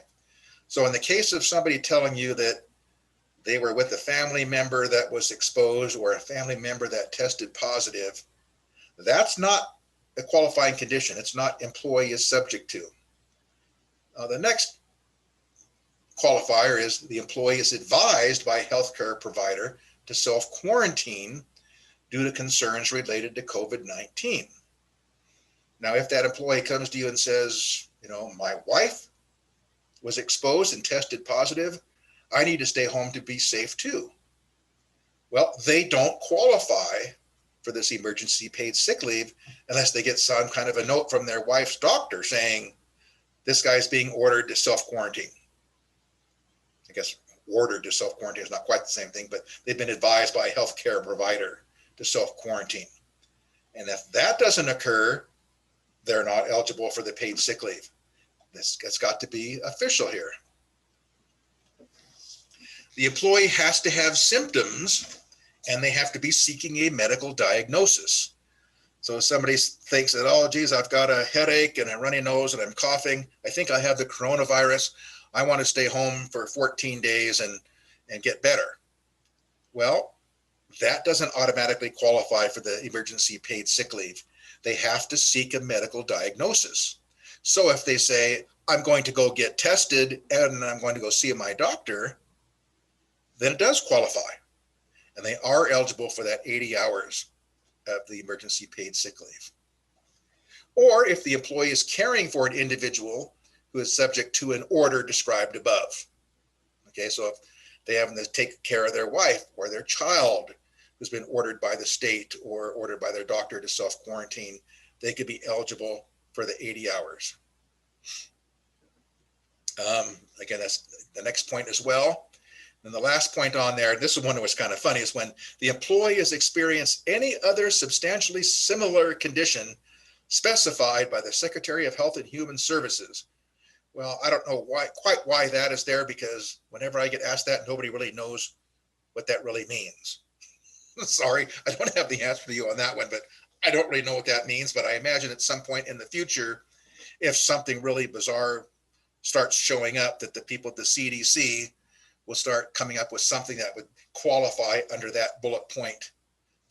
So in the case of somebody telling you that they were with a family member that was exposed or a family member that tested positive, that's not a qualifying condition. It's not employee is subject to. The next qualifier is the employee is advised by a healthcare provider to self-quarantine due to concerns related to COVID-19. Now, if that employee comes to you and says, my wife was exposed and tested positive, I need to stay home to be safe too. Well, they don't qualify for this emergency paid sick leave unless they get some kind of a note from their wife's doctor saying this guy's being ordered to self-quarantine. I guess ordered to self-quarantine is not quite the same thing, but they've been advised by a healthcare provider to self-quarantine. And if that doesn't occur, they're not eligible for the paid sick leave. It's got to be official here. The employee has to have symptoms and they have to be seeking a medical diagnosis. So if somebody thinks that, oh, geez, I've got a headache and a runny nose and I'm coughing, I think I have the coronavirus. I want to stay home for 14 days and get better. Well, that doesn't automatically qualify for the emergency paid sick leave. They have to seek a medical diagnosis. So if they say, I'm going to go get tested and I'm going to go see my doctor, then it does qualify. And they are eligible for that 80 hours of the emergency paid sick leave. Or if the employee is caring for an individual who is subject to an order described above. Okay, so if they have to take care of their wife or their child who's been ordered by the state or ordered by their doctor to self-quarantine, they could be eligible for the 80 hours. Again, that's the next point as well. And the last point on there, this is one that was kind of funny, is when the employee has experienced any other substantially similar condition specified by the Secretary of Health and Human Services. Well, I don't know quite why that is there, because whenever I get asked that, nobody really knows what that really means. Sorry, I don't have the answer for you on that one, but I don't really know what that means. But I imagine at some point in the future, if something really bizarre starts showing up, that the people at the CDC will start coming up with something that would qualify under that bullet point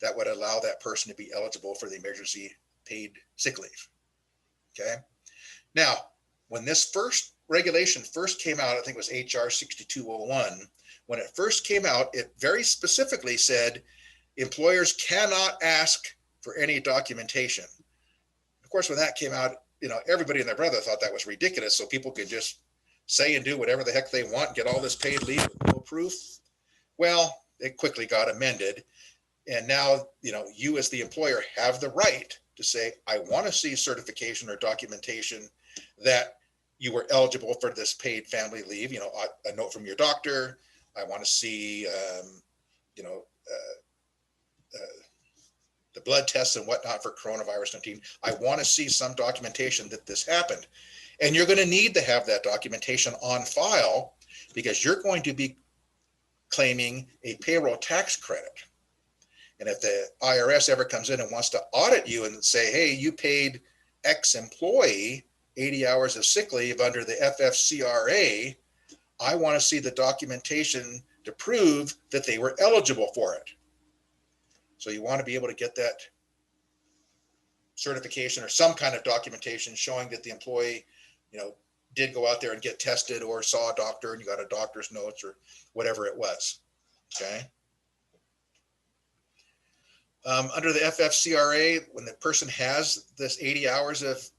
that would allow that person to be eligible for the emergency paid sick leave. Okay. Now, when this first regulation first came out, I think it was HR 6201. When it first came out, it very specifically said employers cannot ask for any documentation. Of course, when that came out, everybody and their brother thought that was ridiculous. So people could just say and do whatever the heck they want, and get all this paid leave with no proof. Well, it quickly got amended. And now, you as the employer have the right to say, I want to see certification or documentation that you were eligible for this paid family leave, a note from your doctor. I want to see, the blood tests and whatnot for coronavirus 19. I want to see some documentation that this happened. And you're going to need to have that documentation on file, because you're going to be claiming a payroll tax credit. And if the IRS ever comes in and wants to audit you and say, hey, you paid X employee 80 hours of sick leave under the FFCRA, I want to see the documentation to prove that they were eligible for it. So you want to be able to get that certification or some kind of documentation showing that the employee, did go out there and get tested or saw a doctor and you got a doctor's notes or whatever it was. Okay. Under the FFCRA, when the person has this 80 hours of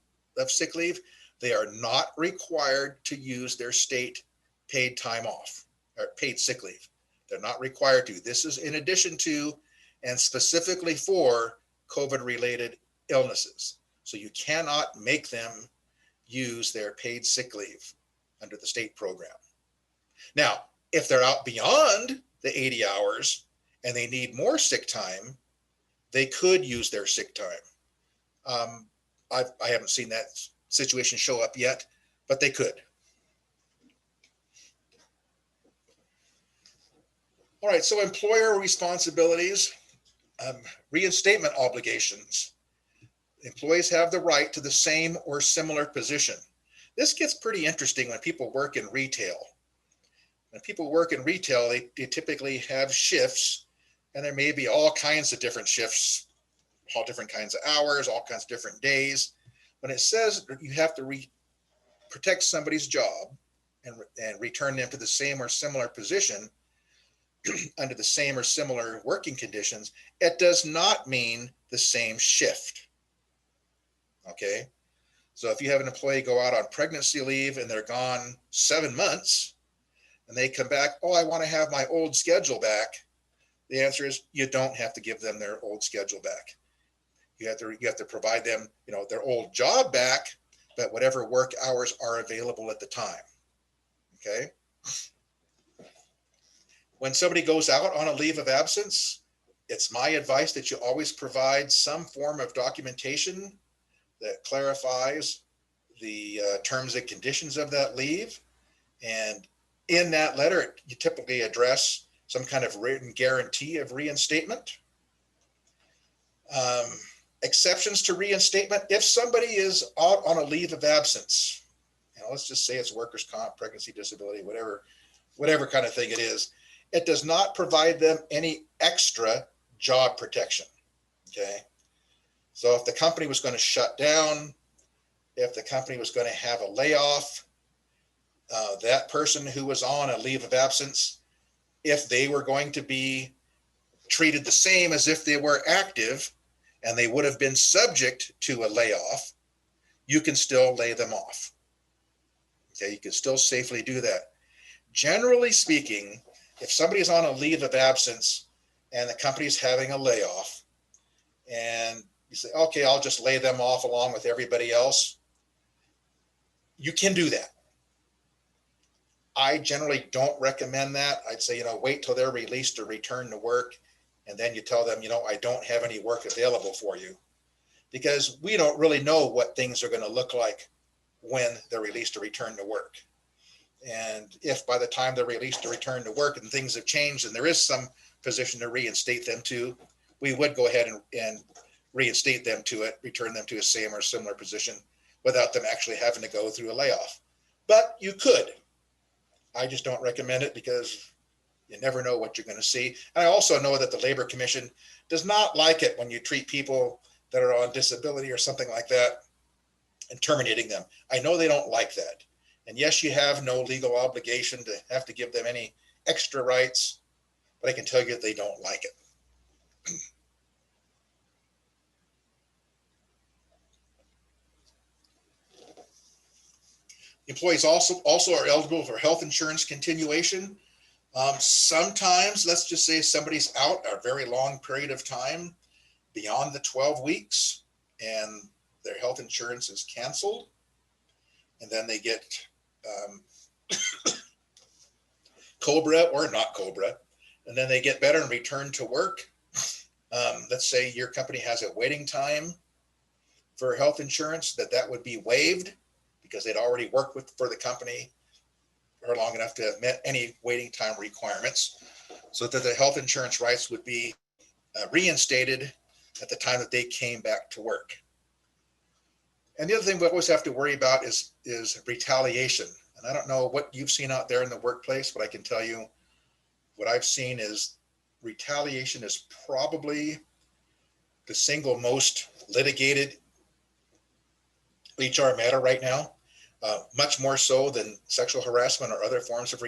sick leave, they are not required to use their state paid time off or paid sick leave. They're not required to. This is in addition to and specifically for COVID-related illnesses. So you cannot make them use their paid sick leave under the state program. Now, if they're out beyond the 80 hours and they need more sick time, they could use their sick time. I haven't seen that situation show up yet, but they could. All right, so employer responsibilities, reinstatement obligations. Employees have the right to the same or similar position. This gets pretty interesting when people work in retail. When people work in retail, they typically have shifts, and there may be all kinds of different shifts, all different kinds of hours, all kinds of different days. When it says you have to protect somebody's job and return them to the same or similar position under the same or similar working conditions, it does not mean the same shift. Okay, so if you have an employee go out on pregnancy leave and they're gone 7 months and they come back, oh, I want to have my old schedule back. The answer is you don't have to give them their old schedule back. You have to provide them, their old job back, but whatever work hours are available at the time. Okay. When somebody goes out on a leave of absence, it's my advice that you always provide some form of documentation that clarifies the terms and conditions of that leave. And in that letter, you typically address some kind of written guarantee of reinstatement. Exceptions to reinstatement: if somebody is out on a leave of absence, let's just say it's workers' comp, pregnancy, disability, whatever kind of thing it is, it does not provide them any extra job protection. Okay. So if the company was going to shut down, if the company was going to have a layoff, that person who was on a leave of absence, if they were going to be treated the same as if they were active and they would have been subject to a layoff, you can still lay them off. Okay, you can still safely do that. Generally speaking, if somebody is on a leave of absence and the company is having a layoff, and you say, okay, I'll just lay them off along with everybody else, you can do that. I generally don't recommend that. I'd say, wait till they're released to return to work, and then you tell them, I don't have any work available for you, because we don't really know what things are going to look like when they're released to return to work. And if by the time they're released to return to work and things have changed and there is some position to reinstate them to, we would go ahead and reinstate them to it, return them to a same or similar position without them actually having to go through a layoff. But you could. I just don't recommend it because you never know what you're going to see. And I also know that the Labor Commission does not like it when you treat people that are on disability or something like that and terminating them. I know they don't like that. And yes, you have no legal obligation to have to give them any extra rights, but I can tell you that they don't like it. Employees also are eligible for health insurance continuation. Sometimes, let's just say somebody's out a very long period of time, beyond the 12 weeks, and their health insurance is canceled, and then they get COBRA or not COBRA, and then they get better and return to work. Let's say your company has a waiting time for health insurance, that would be waived because they'd already worked for the company for long enough to have met any waiting time requirements, so that the health insurance rights would be reinstated at the time that they came back to work. And the other thing we always have to worry about is retaliation. And I don't know what you've seen out there in the workplace, but I can tell you what I've seen is retaliation is probably the single most litigated HR matter right now, much more so than sexual harassment or other forms of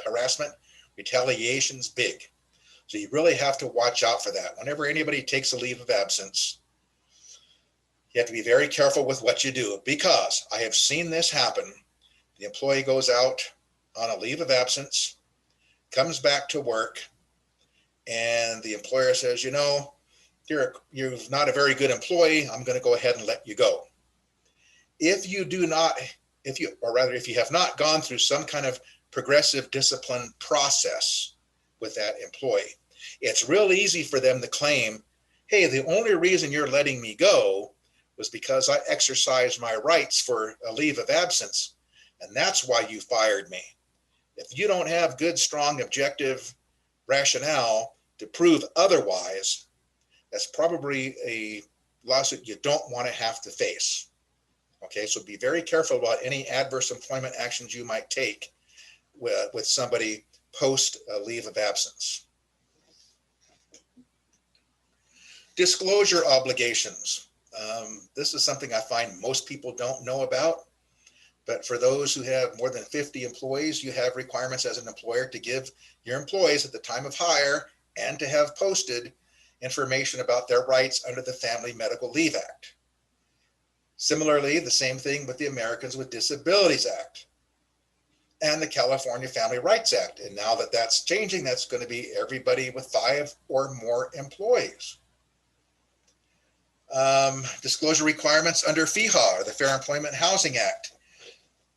harassment. Retaliation's big. So you really have to watch out for that. Whenever anybody takes a leave of absence, you have to be very careful with what you do, because I have seen this happen. The employee goes out on a leave of absence, comes back to work, and the employer says, you're not a very good employee. I'm going to go ahead and let you go. If you have not gone through some kind of progressive discipline process with that employee, it's real easy for them to claim, hey, the only reason you're letting me go was because I exercised my rights for a leave of absence, and that's why you fired me. If you don't have good, strong, objective rationale to prove otherwise, that's probably a lawsuit you don't want to have to face. Okay, so be very careful about any adverse employment actions you might take with somebody post a leave of absence. Disclosure obligations. This is something I find most people don't know about, but for those who have more than 50 employees, you have requirements as an employer to give your employees at the time of hire and to have posted information about their rights under the Family Medical Leave Act. Similarly, the same thing with the Americans with Disabilities Act. and the California Family Rights Act. And now that that's changing, that's going to be everybody with 5 or more employees. Disclosure requirements under FEHA, or the Fair Employment Housing Act.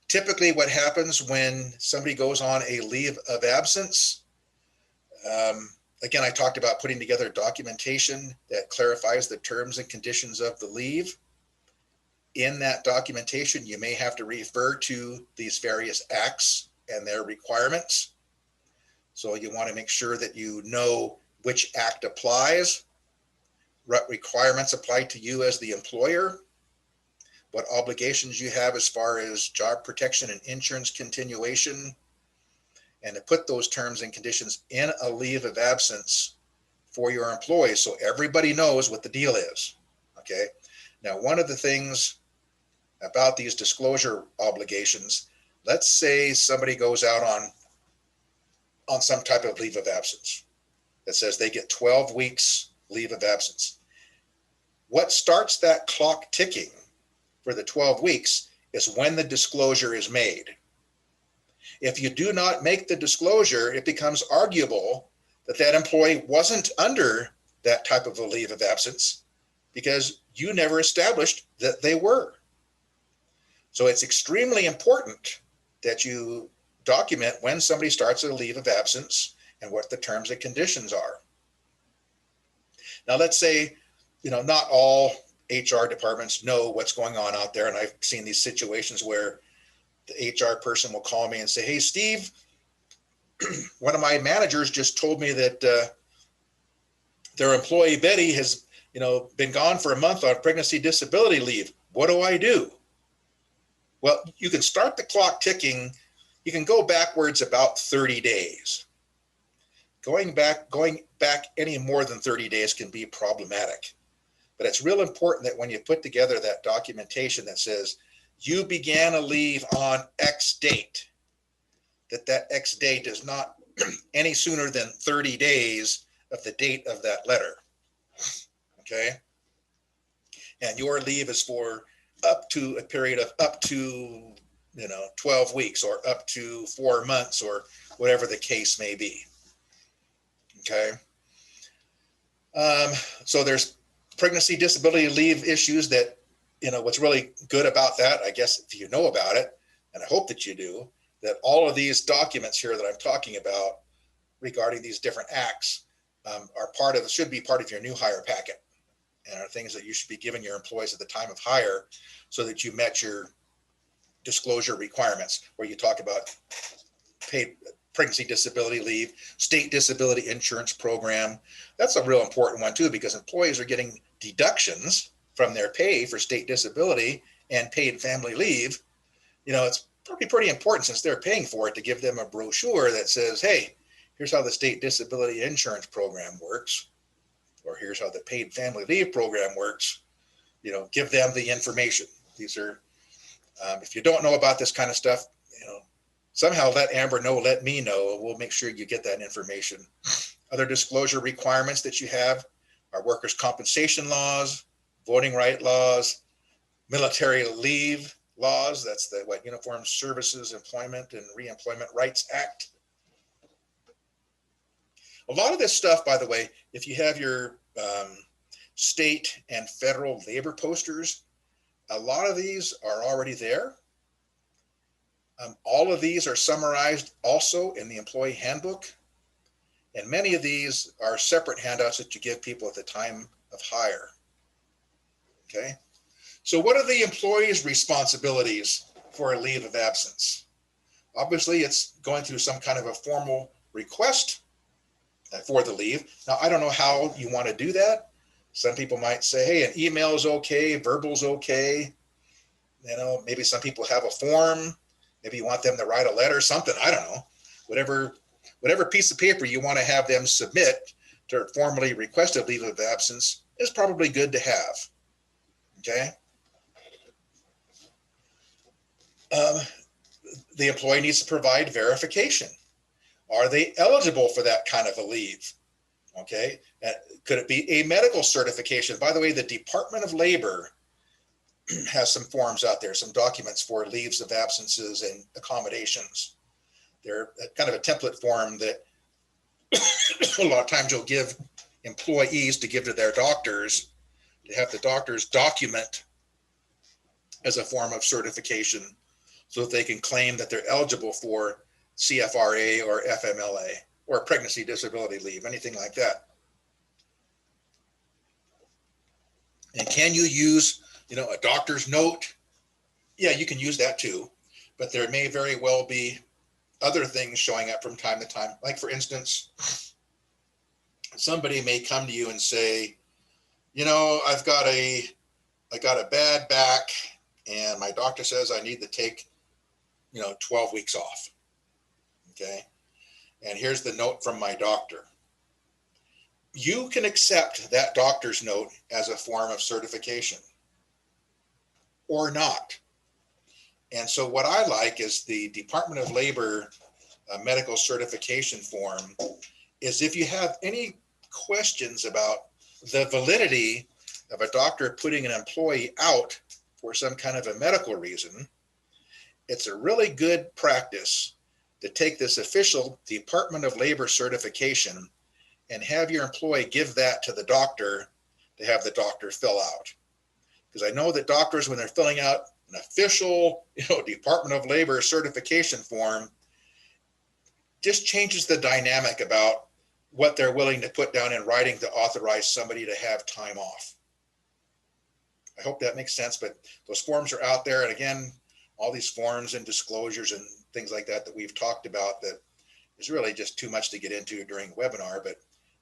Typically what happens when somebody goes on a leave of absence, again, I talked about putting together documentation that clarifies the terms and conditions of the leave. In that documentation, you may have to refer to these various acts and their requirements. So you want to make sure that you know which act applies, what requirements apply to you as the employer, what obligations you have as far as job protection and insurance continuation, and to put those terms and conditions in a leave of absence for your employees so everybody knows what the deal is. Okay. Now, one of the things about these disclosure obligations, let's say somebody goes out on some type of leave of absence that says they get 12 weeks leave of absence. What starts that clock ticking for the 12 weeks is when the disclosure is made. If you do not make the disclosure, it becomes arguable that that employee wasn't under that type of a leave of absence because you never established that they were. So it's extremely important that you document when somebody starts a leave of absence and what the terms and conditions are. Now, let's say, not all HR departments know what's going on out there. And I've seen these situations where the HR person will call me and say, hey, Steve, one of my managers just told me that their employee Betty has, been gone for a month on pregnancy disability leave. What do I do? Well, you can start the clock ticking. You can go backwards about 30 days. Going back any more than 30 days can be problematic. But it's real important that when you put together that documentation that says you began a leave on X date, that X date is not any sooner than 30 days of the date of that letter. Okay? And your leave is for up to a period of up to 12 weeks or up to 4 months or whatever the case may be. Okay. So there's pregnancy disability leave issues that, what's really good about that, I guess, if you know about it, and I hope that you do, that all of these documents here that I'm talking about regarding these different acts should be part of your new hire packet and are things that you should be giving your employees at the time of hire so that you met your disclosure requirements, where you talk about paid pregnancy disability leave, state disability insurance program. That's a real important one too, because employees are getting deductions from their pay for state disability and paid family leave. It's probably pretty important, since they're paying for it, to give them a brochure that says, hey, here's how the state disability insurance program works, or here's how the paid family leave program works. Give them the information. These are, if you don't know about this kind of stuff, somehow let Amber know, let me know. We'll make sure you get that information. Other disclosure requirements that you have are workers' compensation laws, voting right laws, military leave laws. That's the Uniform Services Employment and Reemployment Rights Act. A lot of this stuff, by the way, if you have your state and federal labor posters, a lot of these are already there. All of these are summarized also in the employee handbook. And many of these are separate handouts that you give people at the time of hire. Okay. So what are the employee's responsibilities for a leave of absence? Obviously, it's going through some kind of a formal request for the leave. Now, I don't know how you want to do that. Some people might say, hey, an email is okay, verbal's okay. Maybe some people have a form. Maybe you want them to write a letter, something, I don't know. Whatever piece of paper you want to have them submit to formally request a leave of absence is probably good to have. Okay. The employee needs to provide verification. Are they eligible for that kind of a leave? Okay. Could it be a medical certification? By the way, the Department of Labor has some forms out there, some documents for leaves of absences and accommodations. They're kind of a template form that a lot of times you'll give employees to give to their doctors, to have the doctors document as a form of certification so that they can claim that they're eligible for CFRA or FMLA or pregnancy disability leave, anything like that. And can you use, a doctor's note? Yeah, you can use that too, but there may very well be other things showing up from time to time. Like for instance, somebody may come to you and say, I got a bad back and my doctor says I need to take, 12 weeks off. Okay. And here's the note from my doctor. You can accept that doctor's note as a form of certification or not. And so what I like is the Department of Labor medical certification form is if you have any questions about the validity of a doctor putting an employee out for some kind of a medical reason, it's a really good practice to take this official Department of Labor certification and have your employee give that to the doctor to have the doctor fill out. Because I know that doctors, when they're filling out an official, Department of Labor certification form, just changes the dynamic about what they're willing to put down in writing to authorize somebody to have time off. I hope that makes sense, but those forms are out there. And again, all these forms and disclosures and things like that we've talked about, that is really just too much to get into during the webinar. But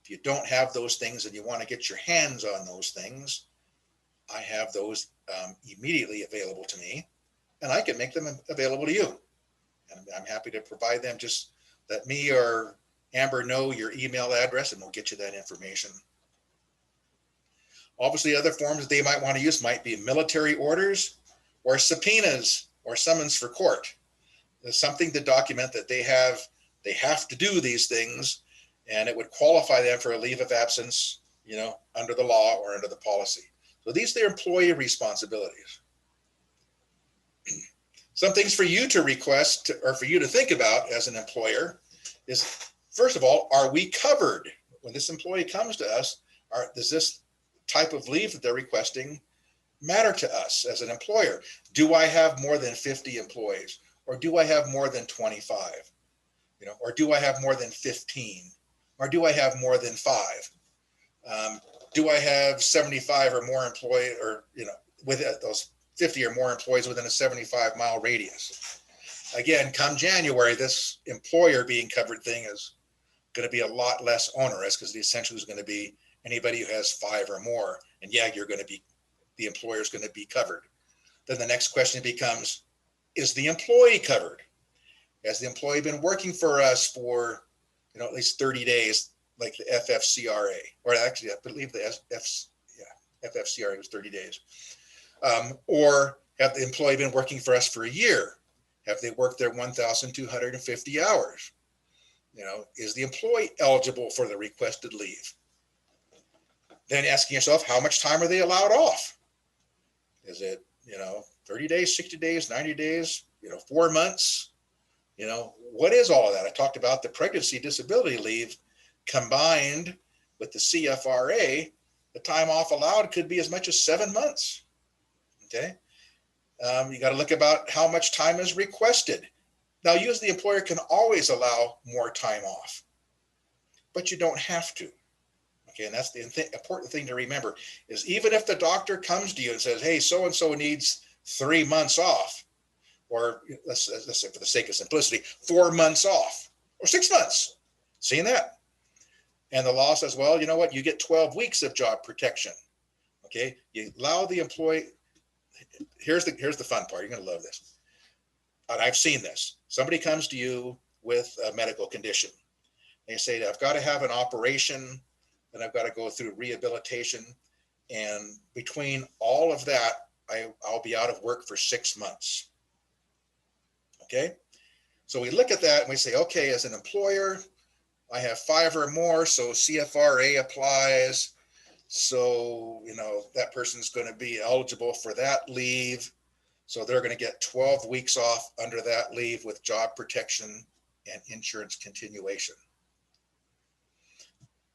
if you don't have those things and you want to get your hands on those things, I have those immediately available to me, and I can make them available to you. And I'm happy to provide them. Just let me or Amber know your email address and we'll get you that information. Obviously, other forms that they might want to use might be military orders or subpoenas or summons for court. There's something to document that they have to do these things, and it would qualify them for a leave of absence, under the law or under the policy. So these are their employee responsibilities. Some things for you to request or for you to think about as an employer is, first of all, are we covered? When this employee comes to us, does this type of leave that they're requesting matter to us as an employer? Do I have more than 50 employees? Or do I have more than 25? Or do I have more than 15? Or do I have more than 5? Do I have 75 or more employees, or, with those 50 or more employees within a 75-mile radius? Again, come January, this employer being covered thing is going to be a lot less onerous, because the essentially is going to be anybody who has 5 or more. And yeah, the employer is going to be covered. Then the next question becomes, is the employee covered? Has the employee been working for us for, at least 30 days, like the FFCRA, or actually, I believe the FFCRA was 30 days. Or have the employee been working for us for a year? Have they worked their 1,250 hours? Is the employee eligible for the requested leave? Then asking yourself, how much time are they allowed off? Is it, 30 days, 60 days, 90 days, 4 months? What is all of that? I talked about the pregnancy disability leave combined with the CFRA. The time off allowed could be as much as 7 months. Okay. You got to look about how much time is requested. Now, you as the employer can always allow more time off, but you don't have to. Okay, and that's the important thing to remember, is even if the doctor comes to you and says, hey, so-and-so needs 3 months off, or let's say for the sake of simplicity, 4 months off, or 6 months, seeing that. And the law says, well, you know what, you get 12 weeks of job protection. Okay, you allow the employee, here's the fun part, you're gonna love this. And I've seen this. Somebody comes to you with a medical condition. They say, I've got to have an operation, and I've got to go through rehabilitation. And between all of that, I'll be out of work for 6 months. Okay. So we look at that and we say, okay, as an employer, I have 5 or more, so CFRA applies. So, that person's going to be eligible for that leave. So they're going to get 12 weeks off under that leave with job protection. and insurance continuation.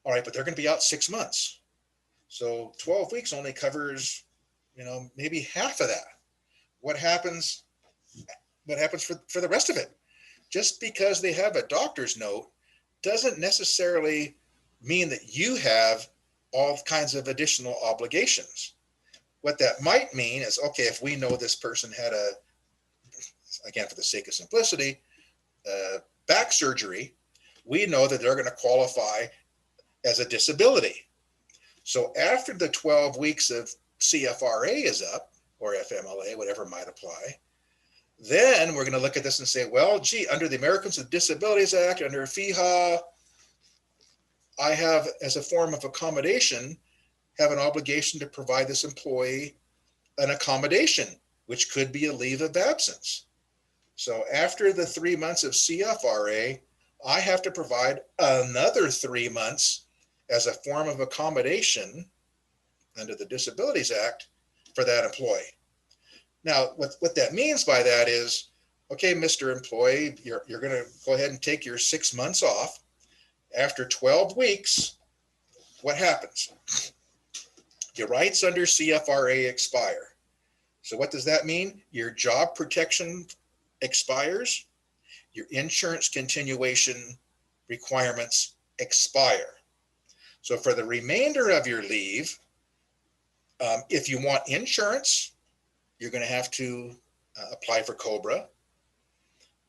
All right, but they're going to be out 6 months. So 12 weeks only covers, maybe half of that. What happens for the rest of it? Just because they have a doctor's note doesn't necessarily mean that you have all kinds of additional obligations. What that might mean is, okay, if we know this person had again, for the sake of simplicity, back surgery, we know that they're going to qualify as a disability. So after the 12 weeks of CFRA is up, or FMLA, whatever might apply, then we're going to look at this and say, well, gee, under the Americans with Disabilities Act, under FEHA, I have, as a form of accommodation, have an obligation to provide this employee an accommodation, which could be a leave of absence. So after the 3 months of CFRA, I have to provide another 3 months as a form of accommodation under the Disabilities Act for that employee. Now, what that means by that is, okay, Mr. Employee, you're going to go ahead and take your 6 months off. After 12 weeks, what happens? Your rights under CFRA expire. So what does that mean? Your job protection expires. Your insurance continuation requirements expire. So for the remainder of your leave, if you want insurance, you're going to have to apply for COBRA.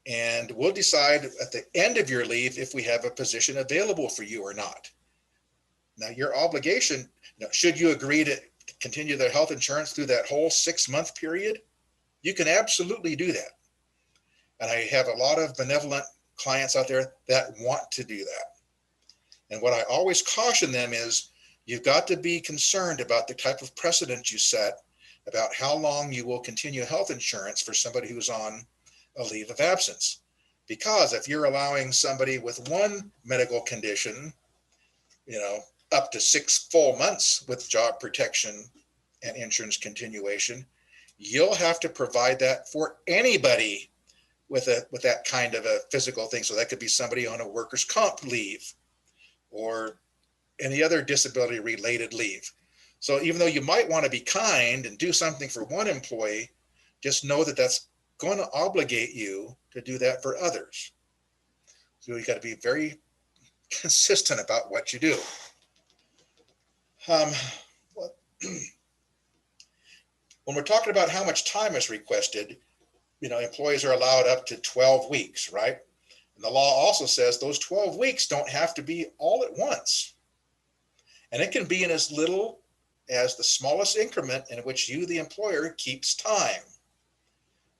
And we'll decide at the end of your leave if we have a position available for you or not. Now, your obligation, should you agree to continue the health insurance through that whole 6 month period, you can absolutely do that. And I have a lot of benevolent clients out there that want to do that. And what I always caution them is, you've got to be concerned about the type of precedent you set about how long you will continue health insurance for somebody who's on a leave of absence. Because if you're allowing somebody with one medical condition, up to 6 full months with job protection and insurance continuation, you'll have to provide that for anybody with that kind of a physical thing. So that could be somebody on a workers' comp leave or any other disability related leave. So even though you might want to be kind and do something for one employee, just know that that's going to obligate you to do that for others. So you got to be very consistent about what you do. When we're talking about how much time is requested, employees are allowed up to 12 weeks, right? And the law also says those 12 weeks don't have to be all at once. And it can be in as little as the smallest increment in which you, the employer, keeps time.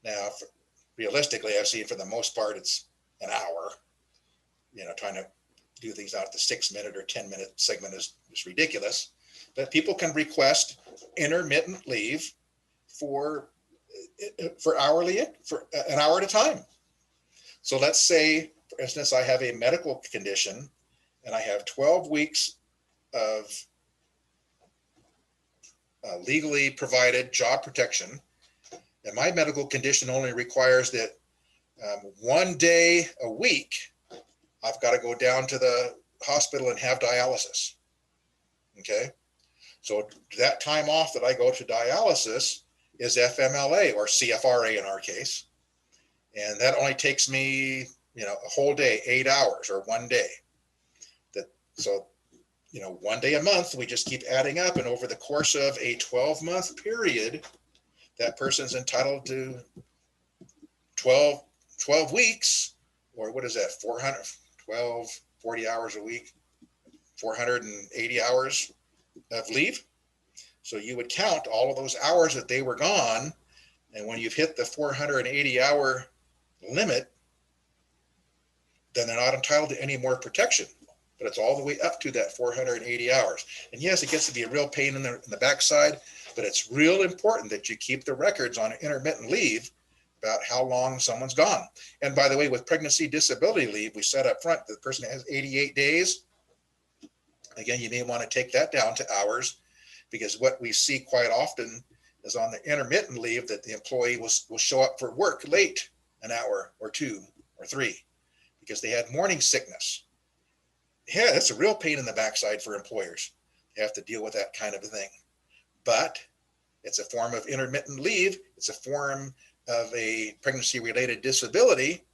Now, realistically, I've seen for the most part, it's an hour. Trying to do things out at the 6 minute or 10 minute segment is ridiculous. But people can request intermittent leave for hourly, for an hour at a time. So let's say, for instance, I have a medical condition and I have 12 weeks of legally provided job protection. And my medical condition only requires that 1 day a week, I've got to go down to the hospital and have dialysis. Okay. So that time off that I go to dialysis is FMLA or CFRA in our case. And that only takes me, a whole day, 8 hours or 1 day. So 1 day a month, we just keep adding up. And over the course of a 12-month period, that person's entitled to 12 weeks, or what is that, 40 hours a week, 480 hours of leave. So you would count all of those hours that they were gone. And when you've hit the 480 hour limit, then they're not entitled to any more protection. But it's all the way up to that 480 hours. And yes, it gets to be a real pain in the backside, but it's real important that you keep the records on intermittent leave about how long someone's gone. And by the way, with pregnancy disability leave, we said up front that the person has 88 days. Again, you may want to take that down to hours, because what we see quite often is on the intermittent leave that the employee will show up for work late, an hour or 2 or 3, because they had morning sickness. Yeah, it's a real pain in the backside for employers. They have to deal with that kind of a thing. But it's a form of intermittent leave. It's a form of a pregnancy-related disability.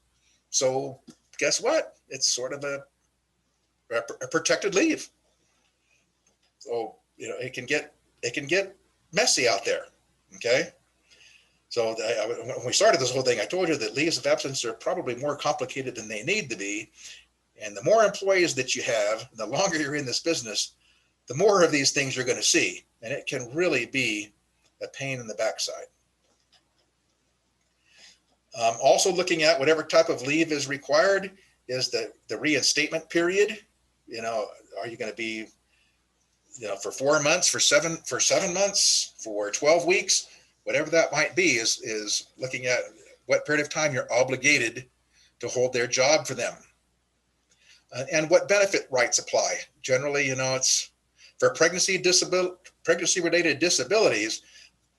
So guess what? It's sort of a protected leave. So, you know, it can get messy out there. Okay. So when we started this whole thing, I told you that leaves of absence are probably more complicated than they need to be. And the more employees that you have, the longer you're in this business, the more of these things you're going to see. And it can really be a pain in the backside. Also looking at whatever type of leave is required is the reinstatement period. You know, are you going to be, you know, for 4 months, for seven months, for 12 weeks, whatever that might be, is looking at what period of time you're obligated to hold their job for them. And what benefit rights apply. Generally, you know, it's for pregnancy-related disabilities,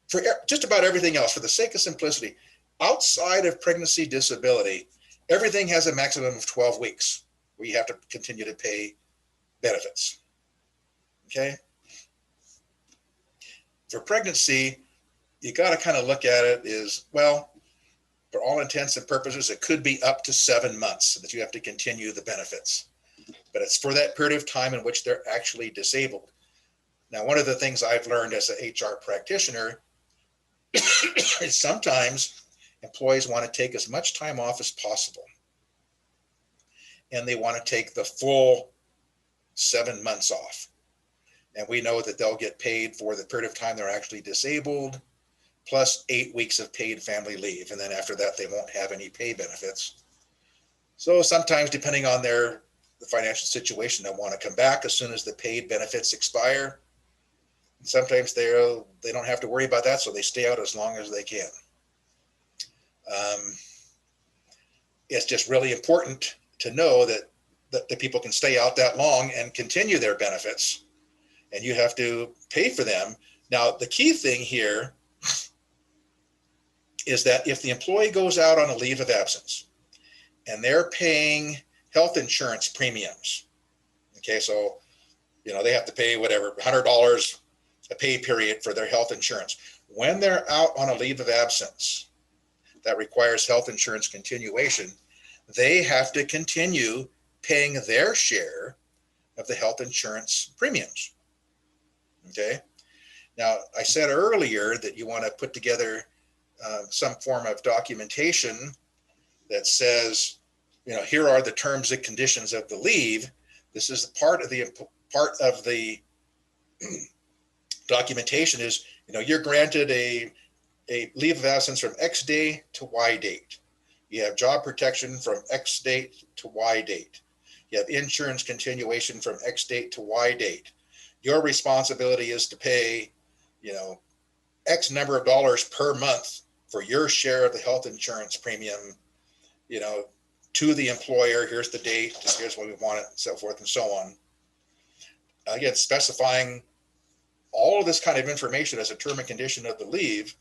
for just about everything else, for the sake of simplicity, outside of pregnancy disability, everything has a maximum of 12 weeks where you have to continue to pay benefits. Okay. For pregnancy, you got to kind of look at it as, well, for all intents and purposes, it could be up to 7 months that you have to continue the benefits. But it's for that period of time in which they're actually disabled. Now, one of the things I've learned as an HR practitioner is sometimes employees want to take as much time off as possible. And they want to take the full 7 months off. And we know that they'll get paid for the period of time they're actually disabled, plus 8 weeks of paid family leave. And then after that, they won't have any pay benefits. So sometimes, depending on the financial situation, they'll want to come back as soon as the paid benefits expire. And sometimes they don't have to worry about that, so they stay out as long as they can. It's just really important to know that the people can stay out that long and continue their benefits, and you have to pay for them. Now, the key thing here is that if the employee goes out on a leave of absence and they're paying health insurance premiums, okay, so, you know, they have to pay whatever, $100 a pay period for their health insurance. When they're out on a leave of absence that requires health insurance continuation, they have to continue paying their share of the health insurance premiums. Okay. Now, I said earlier that you want to put together some form of documentation that says, you know, here are the terms and conditions of the leave. This is part of the documentation is, you know, you're granted a leave of absence from X day to Y date. You have job protection from X date to Y date. You have insurance continuation from X date to Y date. Your responsibility is to pay, you know, X number of dollars per month for your share of the health insurance premium, you know, to the employer. Here's the date, here's when we want it, and so forth and so on. Again, specifying all of this kind of information as a term and condition of the leave,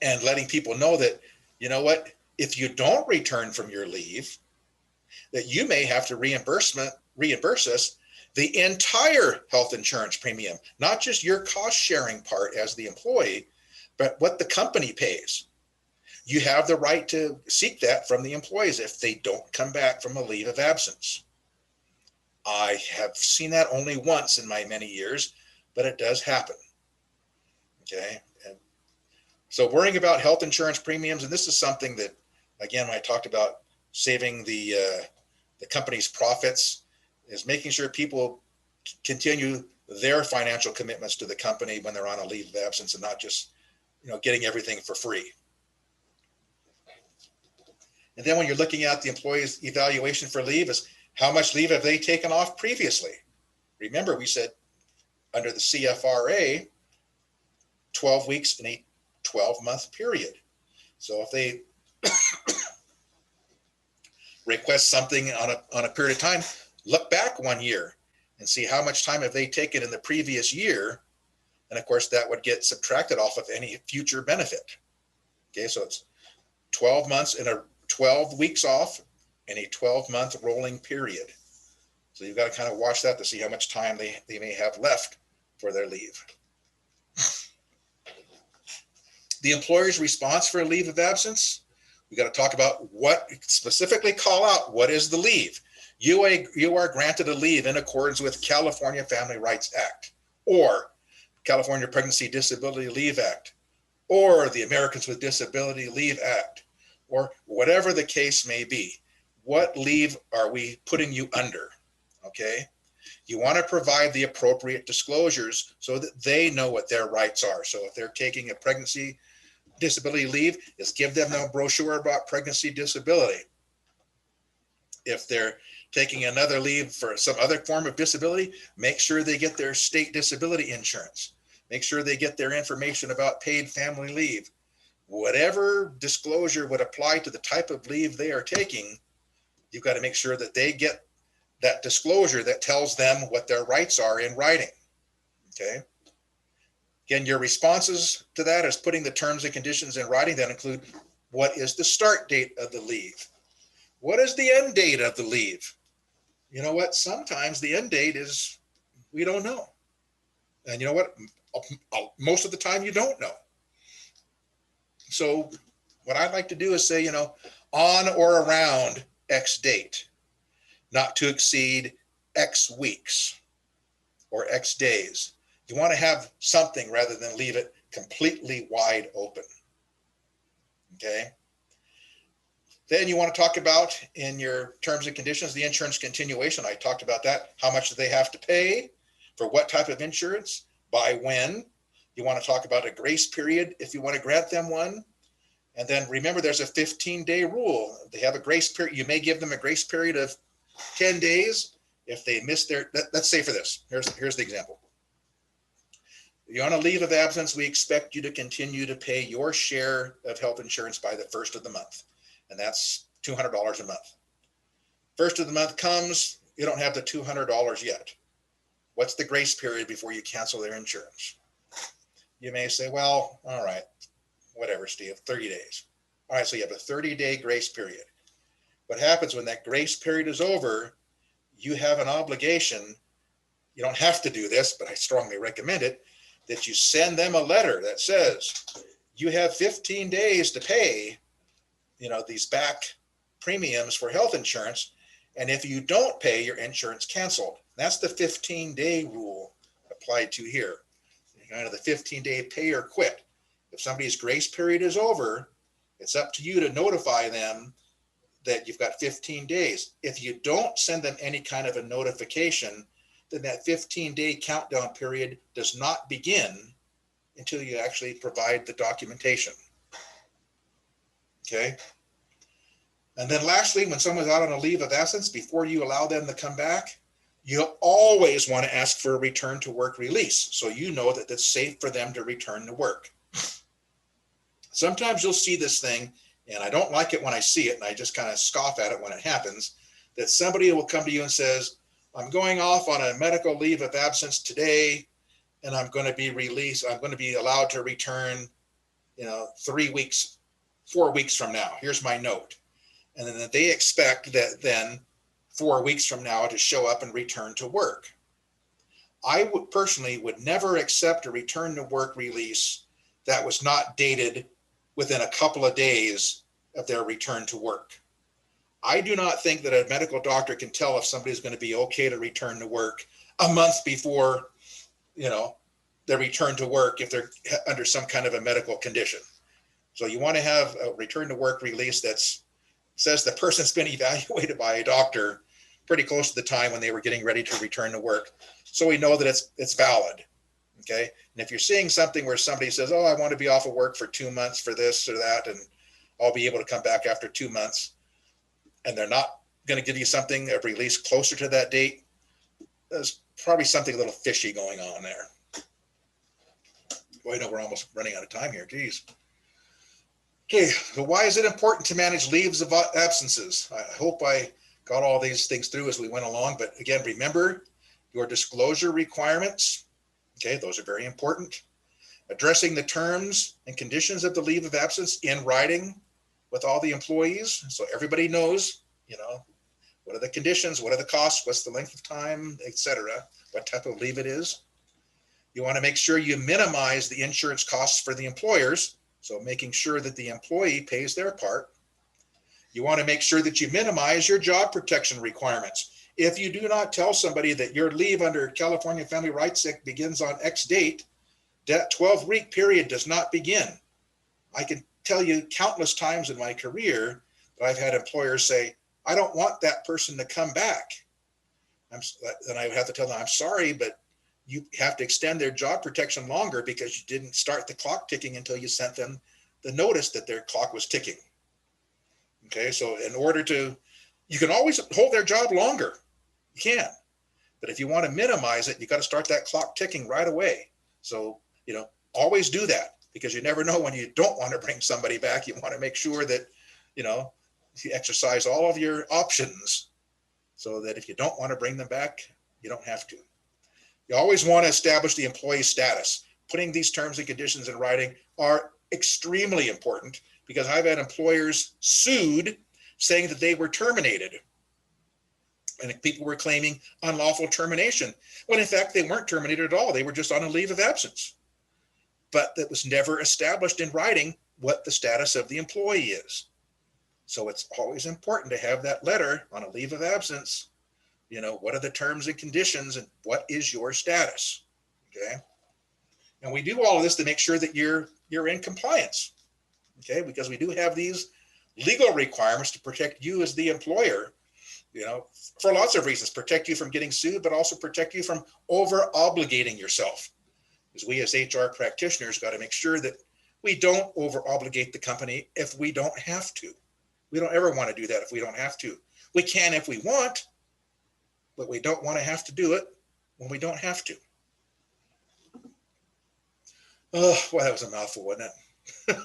and letting people know that, you know what, if you don't return from your leave, that you may have to reimburse us the entire health insurance premium, not just your cost sharing part as the employee, but what the company pays. You have the right to seek that from the employees if they don't come back from a leave of absence. I have seen that only once in my many years, but it does happen. Okay. And so worrying about health insurance premiums, and this is something that, again, when I talked about saving the company's profits, is making sure people continue their financial commitments to the company when they're on a leave of absence, and not just, you know, getting everything for free. And then when you're looking at the employee's evaluation for leave, is how much leave have they taken off previously? Remember, we said under the CFRA, 12 weeks in a 12-month period. So if they request something on a period of time, look back 1 year and see how much time have they taken in the previous year. And of course, that would get subtracted off of any future benefit. Okay, so it's 12 months in a 12 weeks off in a 12-month rolling period. So you've got to kind of watch that to see how much time they may have left for their leave. The employer's response for a leave of absence. We got to talk about what specifically call out what is the leave. You are granted a leave in accordance with California Family Rights Act or California Pregnancy Disability Leave Act or the Americans with Disability Leave Act or whatever the case may be. What leave are we putting you under? Okay. You want to provide the appropriate disclosures so that they know what their rights are. So if they're taking a pregnancy disability leave, is give them a brochure about pregnancy disability. If they're taking another leave for some other form of disability, make sure they get their state disability insurance. Make sure they get their information about paid family leave. Whatever disclosure would apply to the type of leave they are taking, you've got to make sure that they get that disclosure that tells them what their rights are in writing. Okay. Again, your responses to that is putting the terms and conditions in writing that include what is the start date of the leave? What is the end date of the leave? You know what? Sometimes the end date is, we don't know. And you know what? Most of the time you don't know. So what I'd like to do is say, you know, on or around X date, not to exceed X weeks or X days. You want to have something rather than leave it completely wide open. Okay. Then you want to talk about in your terms and conditions, the insurance continuation. I talked about that. How much do they have to pay for what type of insurance, by when? You want to talk about a grace period if you want to grant them one. And then remember, there's a 15-day rule. They have a grace period. You may give them a grace period of 10 days if they miss their, let's say for this, here's the example. You're on a leave of absence. We expect you to continue to pay your share of health insurance by the first of the month. And that's $200 a month. First of the month comes, you don't have the $200 yet. What's the grace period before you cancel their insurance? You may say, well, all right, whatever, Steve, 30 days. All right, so you have a 30-day grace period. What happens when that grace period is over, you have an obligation. You don't have to do this, but I strongly recommend it, that you send them a letter that says you have 15 days to pay, you know, these back premiums for health insurance. And if you don't pay, your insurance canceled. That's the 15-day rule applied to here. Kind of the 15-day pay or quit. If somebody's grace period is over, it's up to you to notify them that you've got 15 days. If you don't send them any kind of a notification, then that 15-day countdown period does not begin until you actually provide the documentation. Okay. And then lastly, when someone's out on a leave of absence, before you allow them to come back, you always want to ask for a return to work release, so you know that it's safe for them to return to work. Sometimes you'll see this thing, and I don't like it when I see it, and I just kind of scoff at it when it happens, that somebody will come to you and says, I'm going off on a medical leave of absence today, and I'm going to be released. I'm going to be allowed to return, 3 weeks, 4 weeks from now. Here's my note. And then they expect that then 4 weeks from now to show up and return to work. I would personally never accept a return to work release that was not dated within a couple of days of their return to work. I do not think that a medical doctor can tell if somebody's going to be okay to return to work a month before, their return to work if they're under some kind of a medical condition. So you want to have a return to work release that says the person's been evaluated by a doctor pretty close to the time when they were getting ready to return to work. So we know that it's valid. Okay. And if you're seeing something where somebody says, oh, I want to be off of work for 2 months for this or that, and I'll be able to come back after 2 months, and they're not going to give you something, a release closer to that date, there's probably something a little fishy going on there. Boy, I know we're almost running out of time here. Geez. Okay, so why is it important to manage leaves of absences? I hope I got all these things through as we went along, but again, remember your disclosure requirements. Okay, those are very important. Addressing the terms and conditions of the leave of absence in writing. with all the employees, so everybody knows, what are the conditions, what are the costs, what's the length of time, etc., what type of leave it is. You want to make sure you minimize the insurance costs for the employers, so making sure that the employee pays their part. You want to make sure that you minimize your job protection requirements. If you do not tell somebody that your leave under California Family Rights Act begins on X date, that 12-week period does not begin. I can tell you countless times in my career that I've had employers say, I don't want that person to come back. Then I have to tell them, I'm sorry, but you have to extend their job protection longer because you didn't start the clock ticking until you sent them the notice that their clock was ticking. Okay, so you can always hold their job longer. You can. But if you want to minimize it, you got to start that clock ticking right away. So, always do that, because you never know when you don't want to bring somebody back. You want to make sure that, you exercise all of your options so that if you don't want to bring them back, you don't have to. You always want to establish the employee status. Putting these terms and conditions in writing are extremely important, because I've had employers sued saying that they were terminated. And people were claiming unlawful termination, when in fact they weren't terminated at all. They were just on a leave of absence. But that was never established in writing what the status of the employee is. So it's always important to have that letter on a leave of absence. What are the terms and conditions and what is your status? Okay. And we do all of this to make sure that you're in compliance. Okay. Because we do have these legal requirements to protect you as the employer, for lots of reasons. Protect you from getting sued, but also protect you from over obligating yourself. Because we as HR practitioners got to make sure that we don't over obligate the company if we don't have to. We don't ever want to do that if we don't have to. We can if we want, but we don't want to have to do it when we don't have to. Oh, well, that was a mouthful, wasn't it?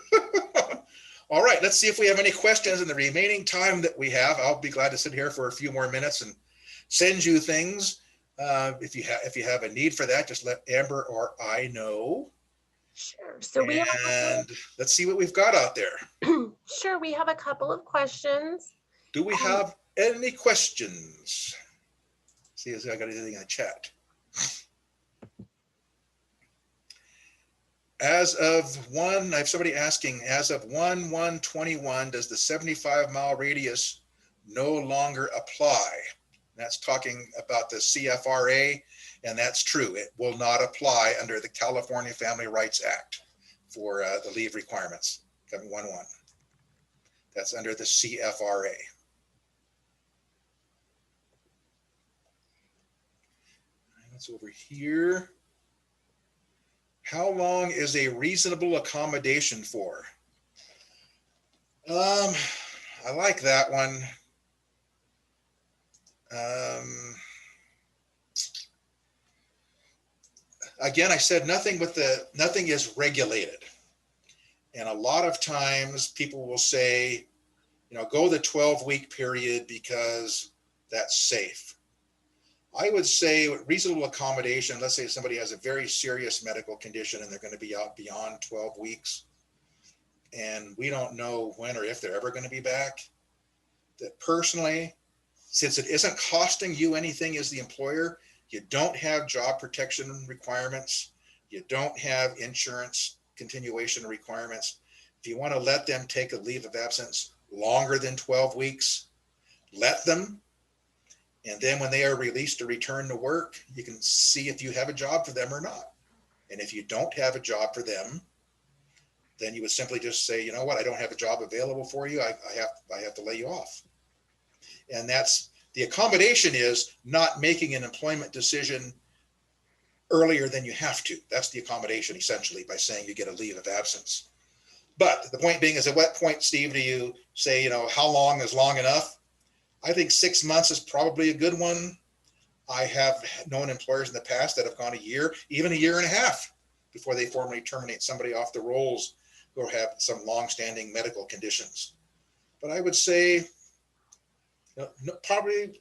All right, let's see if we have any questions in the remaining time that we have. I'll be glad to sit here for a few more minutes and send you things. If you have a need for that, just let Amber or I know. Sure. So we have let's see what we've got out there. Sure, we have a couple of questions. Do we have any questions? See if I got anything in the chat. I have somebody asking, as of 1/1/21, does the 75-mile radius no longer apply? That's talking about the CFRA, and that's true. It will not apply under the California Family Rights Act for the leave requirements, 7/1/1. That's under the CFRA. That's over here. How long is a reasonable accommodation for? I like that one. Again, I said nothing is regulated. And a lot of times people will say, go the 12-week period because that's safe. I would say reasonable accommodation, let's say somebody has a very serious medical condition and they're going to be out beyond 12 weeks, and we don't know when or if they're ever going to be back. That personally, since it isn't costing you anything as the employer, you don't have job protection requirements, you don't have insurance continuation requirements. If you want to let them take a leave of absence longer than 12 weeks, let them. And then when they are released to return to work, you can see if you have a job for them or not. And if you don't have a job for them, then you would simply just say, you know what, I don't have a job available for you. I have to lay you off. And that's the accommodation, is not making an employment decision earlier than you have to. That's the accommodation, essentially, by saying you get a leave of absence. But the point being is, at what point, Steve, do you say, how long is long enough? I think 6 months is probably a good one. I have known employers in the past that have gone a year, even a year and a half, before they formally terminate somebody off the rolls who have some long-standing medical conditions. But I would say, probably,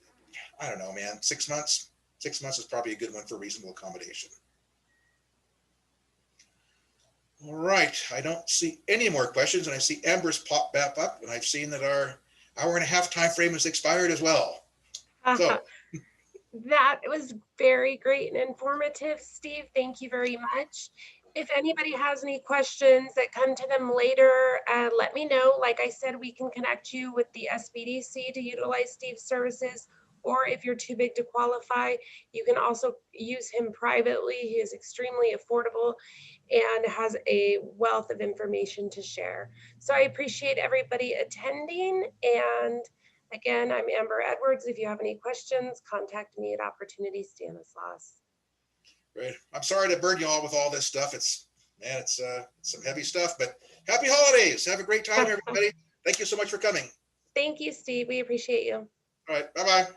I don't know, man, 6 months. 6 months is probably a good one for reasonable accommodation. All right, I don't see any more questions, and I see Amber's pop back up, and I've seen that our hour and a half time frame has expired as well. So, That was very great and informative, Steve. Thank you very much. If anybody has any questions that come to them later, let me know. Like I said, we can connect you with the SBDC to utilize Steve's services, or if you're too big to qualify, you can also use him privately. He is extremely affordable and has a wealth of information to share. So I appreciate everybody attending, and again, I'm Amber Edwards. If you have any questions, contact me at Opportunity Stanislaus. great. I'm sorry to burden you all with all this stuff. It's some heavy stuff, but happy holidays. Have a great time, everybody. Thank you so much for coming. Thank you, Steve. We appreciate you. All right, bye-bye.